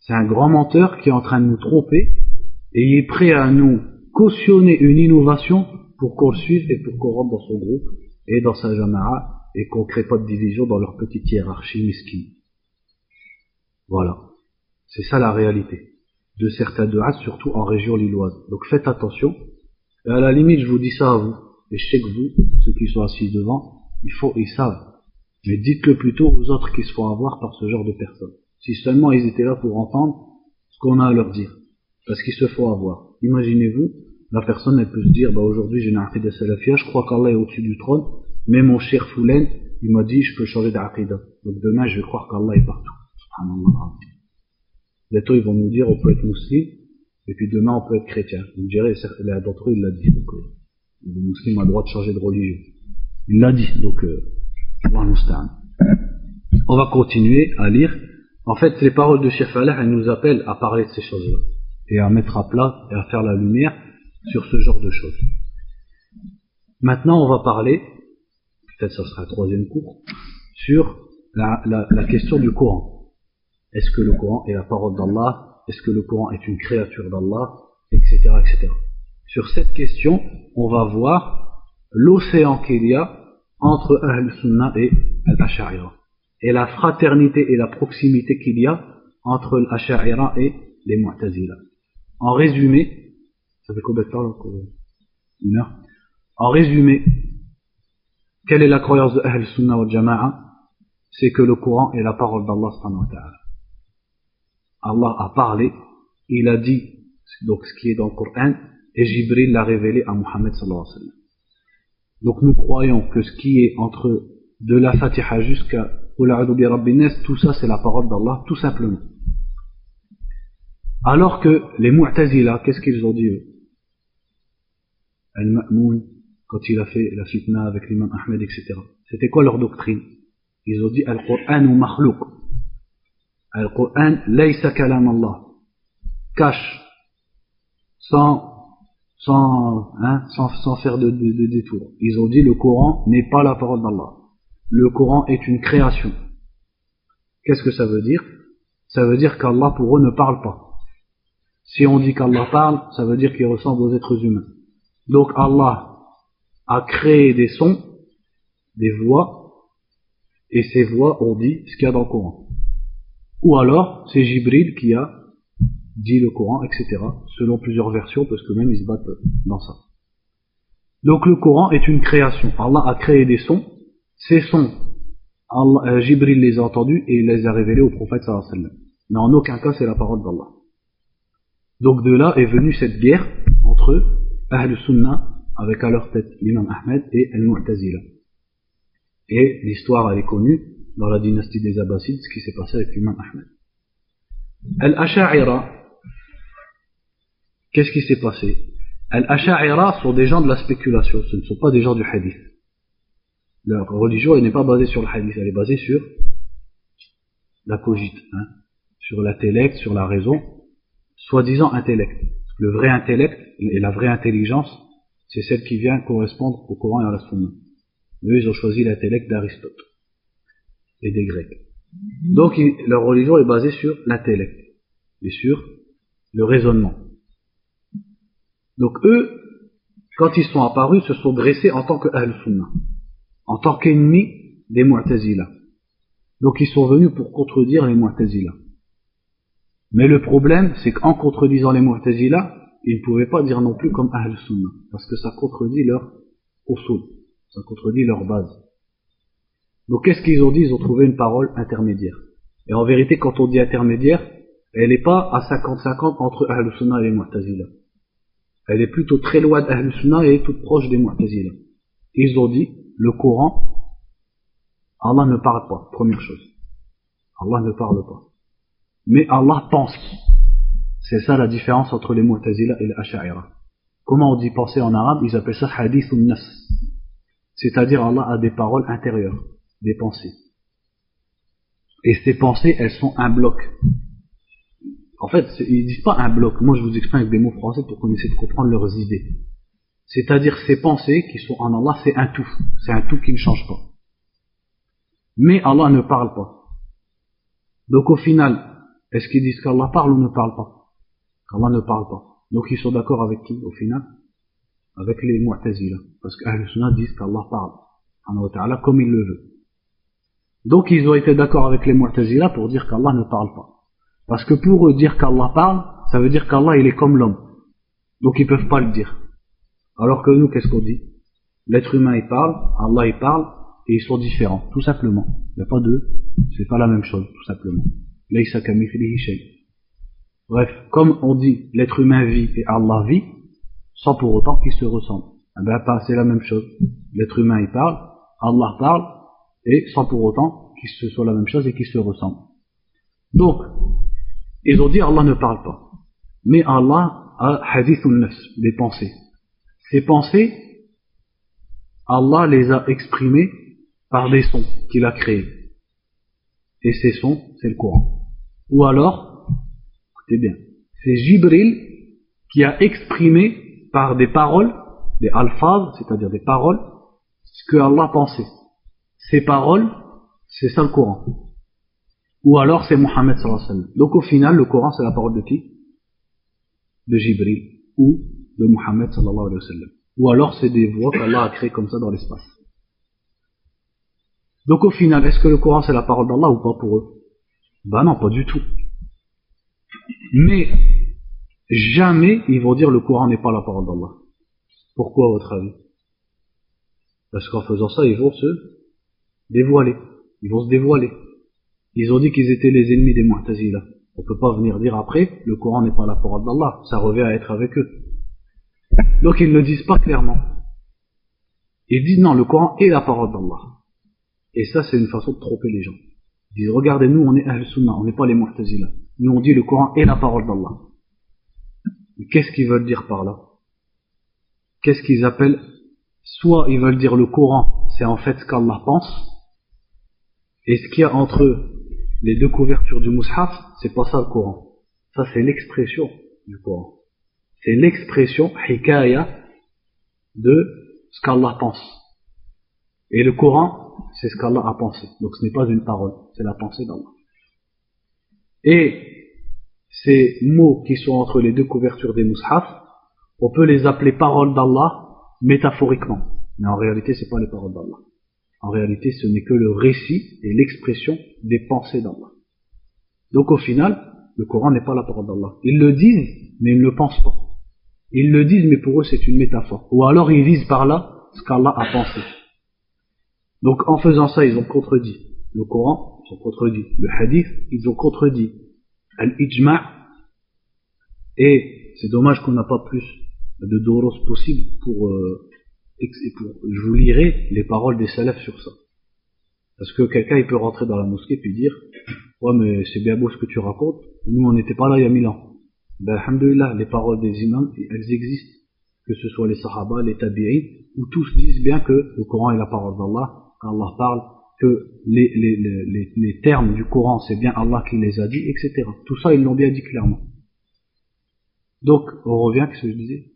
C'est un grand menteur qui est en train de nous tromper et il est prêt à nous cautionner une innovation pour qu'on le suive et pour qu'on rentre dans son groupe et dans sa Jama'a et qu'on ne crée pas de division dans leur petite hiérarchie mesquine. Voilà. C'est ça la réalité de certains du'at, surtout en région lilloise. Donc faites attention. Et à la limite, je vous dis ça à vous. Et je sais que vous, ceux qui sont assis devant, ils savent. Mais dites-le plutôt aux autres qui se font avoir par ce genre de personnes. Si seulement ils étaient là pour entendre ce qu'on a à leur dire. Parce qu'ils se font avoir. Imaginez-vous, la personne elle peut se dire, bah aujourd'hui j'ai une aqidah salafia, je crois qu'Allah est au-dessus du trône, mais mon cher Foulen, il m'a dit je peux changer d'aqidah. Donc demain je vais croire qu'Allah est partout. Subhanallah. Bientôt ils vont nous dire on peut être musulman, et puis demain on peut être chrétien. Vous me direz, l'un d'entre eux il l'a dit. Donc le musulman a le droit de changer de religion. Il l'a dit, donc on va continuer à lire. En fait, les paroles de Cheikh Falah, elles nous appellent à parler de ces choses-là, et à mettre à plat, et à faire la lumière sur ce genre de choses. Maintenant, on va parler, peut-être ça sera un 3e cours, sur la question du Coran. Est-ce que le Coran est la parole d'Allah? Est-ce que le Coran est une créature d'Allah? Etc., etc. Sur cette question, on va voir l'océan qu'il y a entre Ahl Sunnah et Al-Asha'ira, et la fraternité et la proximité qu'il y a entre l'Asha'ira et les Mu'tazila. En résumé, ça fait combien de temps là? 1 heure. En résumé, quelle est la croyance de Ahl Sunnah wal Jama'a? c'est que le Coran est la parole d'Allah subhanahu wa ta'ala. Allah a parlé, il a dit donc ce qui est dans le Coran, et Jibril l'a révélé à Muhammad sallallahu alayhi wa sallam. Donc nous croyons que ce qui est entre de la Fatiha jusqu'à Qul a'udhu bi rabbin nas, tout ça c'est la parole d'Allah, tout simplement. Alors que les Mu'tazila, qu'est-ce qu'ils ont dit eux? Al-Ma'moun, quand il a fait la fitna avec l'imam Ahmed, etc. C'était quoi leur doctrine? Ils ont dit Al-Qur'an ou makhlouk. Al-Qur'an, laysa kalam Allah. Cache, sans faire de détour. Ils ont dit le Coran n'est pas la parole d'Allah. Le Coran est une création. Qu'est-ce que ça veut dire? Ça veut dire qu'Allah pour eux ne parle pas. Si on dit qu'Allah parle, ça veut dire qu'il ressemble aux êtres humains. Donc Allah a créé des sons, des voix, et ces voix ont dit ce qu'il y a dans le Coran. Ou alors, c'est Jibril qui a dit le Coran, etc. Selon plusieurs versions, parce que même ils se battent dans ça. Donc le Coran est une création. Allah a créé des sons. Ces sons, Jibril les a entendus et il les a révélés au prophète sallallahu alayhi wa sallam. Mais en aucun cas c'est la parole d'Allah. Donc de là est venue cette guerre entre Ahl Sunnah, avec à leur tête l'imam Ahmed, et Al-Mu'tazila. Et l'histoire elle est connue dans la dynastie des Abbasides, ce qui s'est passé avec l'imam Ahmed. Al-Asha'ira, qu'est-ce qui s'est passé? Al-Asha'ira sont des gens de la spéculation, ce ne sont pas des gens du hadith. Leur religion elle n'est pas basée sur le hadith, elle est basée sur la cogite, sur l'intellect, sur la raison, soi-disant intellect. Le vrai intellect et la vraie intelligence, c'est celle qui vient correspondre au Coran et à la Sunna. Eux, ils ont choisi l'intellect d'Aristote et des Grecs. Donc, leur religion est basée sur l'intellect et sur le raisonnement. Donc, eux, quand ils sont apparus, se sont dressés en tant que Ahl-Sunnah, en tant qu'ennemis des Mu'tazila. Donc, ils sont venus pour contredire les Mu'tazila. Mais le problème, c'est qu'en contredisant les Mu'tazila, ils ne pouvaient pas dire non plus comme Ahl Sunnah, parce que ça contredit leur usul, ça contredit leur base. Donc qu'est-ce qu'ils ont dit? Ils ont trouvé une parole intermédiaire. Et en vérité, quand on dit intermédiaire, elle n'est pas à 50-50 entre Ahl Sunnah et les Mu'tazila. Elle est plutôt très loin d'Ahl Sunnah et toute proche des Mu'tazila. Ils ont dit, le Coran, Allah ne parle pas, première chose. Allah ne parle pas. Mais Allah pense. C'est ça la différence entre les Mu'tazila et les Asha'ira. Comment on dit penser en arabe? Ils appellent ça hadithun nas. C'est-à-dire Allah a des paroles intérieures, des pensées. Et ces pensées, elles sont un bloc. En fait, ils disent pas un bloc. Moi, je vous explique avec des mots français pour qu'on essaie de comprendre leurs idées. C'est-à-dire ces pensées qui sont en Allah, c'est un tout. C'est un tout qui ne change pas. Mais Allah ne parle pas. Donc au final, est-ce qu'ils disent qu'Allah parle ou ne parle pas? Qu'Allah ne parle pas. Donc ils sont d'accord avec qui au final? Avec les Mu'tazila. Parce qu'Ahl Sunnah disent qu'Allah parle, subhanahu wa ta'ala, comme il le veut. Donc ils ont été d'accord avec les Mu'tazila pour dire qu'Allah ne parle pas. Parce que pour eux, dire qu'Allah parle, ça veut dire qu'Allah il est comme l'homme. Donc ils peuvent pas le dire. Alors que nous, qu'est-ce qu'on dit? L'être humain il parle, Allah il parle, et ils sont différents, tout simplement. Il n'y a pas deux, c'est pas la même chose, tout simplement. Laysa kamithlihi shay. Bref, comme on dit l'être humain vit et Allah vit, sans pour autant qu'ils se ressemblent. Eh ben, c'est la même chose. L'être humain il parle, Allah parle, et sans pour autant qu'ils se soient la même chose et qu'ils se ressemblent. Donc, ils ont dit Allah ne parle pas. Mais Allah a hadithun nafs, des pensées. Ces pensées, Allah les a exprimées par des sons qu'il a créés. Et ces sons, c'est le Coran. Ou alors, écoutez bien, c'est Jibril qui a exprimé par des paroles, des alphaz, c'est-à-dire des paroles, ce que Allah pensait. Ces paroles, c'est ça le Coran. Ou alors c'est Muhammad sallallahu alayhi wa sallam. Donc au final, le Coran c'est la parole de qui? De Jibril ou de Muhammad sallallahu alayhi wa sallam. Ou alors c'est des voix qu'Allah a créées comme ça dans l'espace. Donc au final, est-ce que le Coran c'est la parole d'Allah ou pas pour eux? Ben non, pas du tout. Mais jamais ils vont dire le Coran n'est pas la parole d'Allah. Pourquoi à votre avis? Parce qu'en faisant ça, ils vont se dévoiler. Ils vont se dévoiler. Ils ont dit qu'ils étaient les ennemis des Mu'tazila. On peut pas venir dire après, le Coran n'est pas la parole d'Allah. Ça revient à être avec eux. Donc ils ne le disent pas clairement. Ils disent non, le Coran est la parole d'Allah. Et ça, c'est une façon de tromper les gens. Ils disent, regardez, nous, on est Ahl Sunnah, on n'est pas les Mu'tazila. Nous, on dit le Coran est la parole d'Allah. Qu'est-ce qu'ils veulent dire par là? Qu'est-ce qu'ils appellent? Soit ils veulent dire le Coran, c'est en fait ce qu'Allah pense, et ce qu'il y a entre les deux couvertures du Mus'haf, c'est pas ça le Coran. Ça, c'est l'expression du Coran. C'est l'expression, hikaya, de ce qu'Allah pense. Et le Coran, c'est ce qu'Allah a pensé. Donc ce n'est pas une parole, c'est la pensée d'Allah. Et ces mots qui sont entre les deux couvertures des Mus'haf, on peut les appeler paroles d'Allah métaphoriquement. Mais en réalité, ce n'est pas les paroles d'Allah. En réalité, ce n'est que le récit et l'expression des pensées d'Allah. Donc au final, le Coran n'est pas la parole d'Allah. Ils le disent, mais ils ne le pensent pas. Ils le disent, mais pour eux, c'est une métaphore. Ou alors ils disent par là ce qu'Allah a pensé. Donc en faisant ça, ils ont contredit le Coran, ils ont contredit le hadith, ils ont contredit al-ijma', et c'est dommage qu'on n'a pas plus de doros possible je vous lirai les paroles des salafs sur ça. Parce que quelqu'un il peut rentrer dans la mosquée puis dire ouais mais c'est bien beau ce que tu racontes, nous on n'était pas là il y a 1000 ans. Ben alhamdoulilah, les paroles des imams elles existent, que ce soit les sahaba, les tabi'in, où tous disent bien que le Coran est la parole d'Allah, qu'Allah parle, que les termes du Coran c'est bien Allah qui les a dit, etc. Tout ça ils l'ont bien dit clairement. Donc on revient à ce que je disais,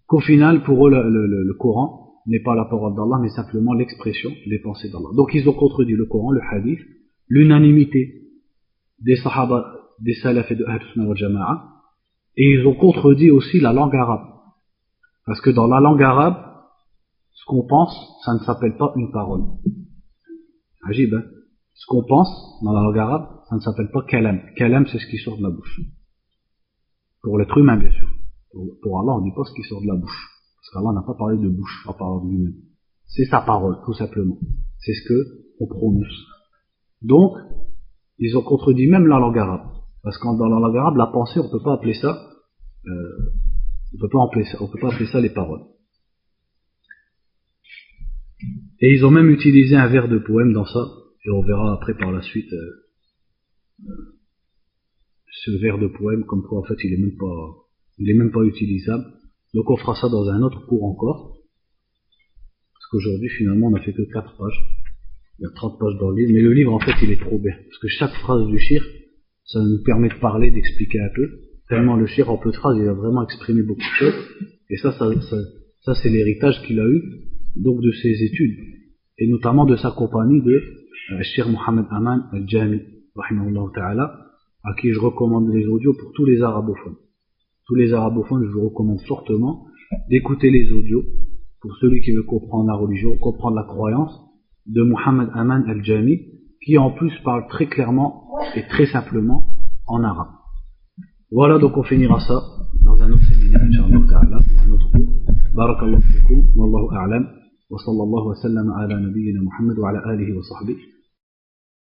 qu'au final pour eux le Coran n'est pas la parole d'Allah mais simplement l'expression des pensées d'Allah. Donc ils ont contredit le Coran, le hadith, l'unanimité des sahaba, des salaf et de Ahl Sunnah wal Jama'a, et ils ont contredit aussi la langue arabe. Parce que dans la langue arabe, ce qu'on pense, ça ne s'appelle pas une parole. Ajib, hein? Ce qu'on pense dans la langue arabe, ça ne s'appelle pas kalam. Kalam, c'est ce qui sort de la bouche. Pour l'être humain, bien sûr. Pour Allah, on ne dit pas ce qui sort de la bouche. Parce qu'Allah n'a pas parlé de bouche en parlant de lui-même. C'est sa parole, tout simplement. C'est ce qu'on prononce. Donc, ils ont contredit même la langue arabe. Parce que dans la langue arabe, la pensée, on ne peut pas appeler ça, on peut pas appeler ça les paroles. Et ils ont même utilisé un vers de poème dans ça, et on verra après par la suite ce vers de poème, comme quoi en fait il est même pas utilisable. Donc on fera ça dans un autre cours encore, parce qu'aujourd'hui finalement on n'a fait que 4 pages, il y a 30 pages dans le livre, mais le livre en fait il est trop bien, parce que chaque phrase du shir, ça nous permet de parler, d'expliquer un peu, tellement le shir en peu de phrases il a vraiment exprimé beaucoup de choses, et ça c'est l'héritage qu'il a eu donc de ses études, et notamment de sa compagnie de Cheikh Mohamed Aman Al-Jami, rahimahullah ta'ala, à qui je recommande les audios pour tous les arabophones. Tous les arabophones, je vous recommande fortement d'écouter les audios pour celui qui veut comprendre la religion, comprendre la croyance de Mohamed Aman Al-Jami, qui en plus parle très clairement et très simplement en arabe. Voilà, donc on finira ça dans un autre séminaire, Inch'Allah ta'ala, ou un autre cours. Barakallahu fikum, wallahu a'lam, wa sallallahu wa sallam ala nabiyyina Muhammad wa ala alihi wa sahbihi.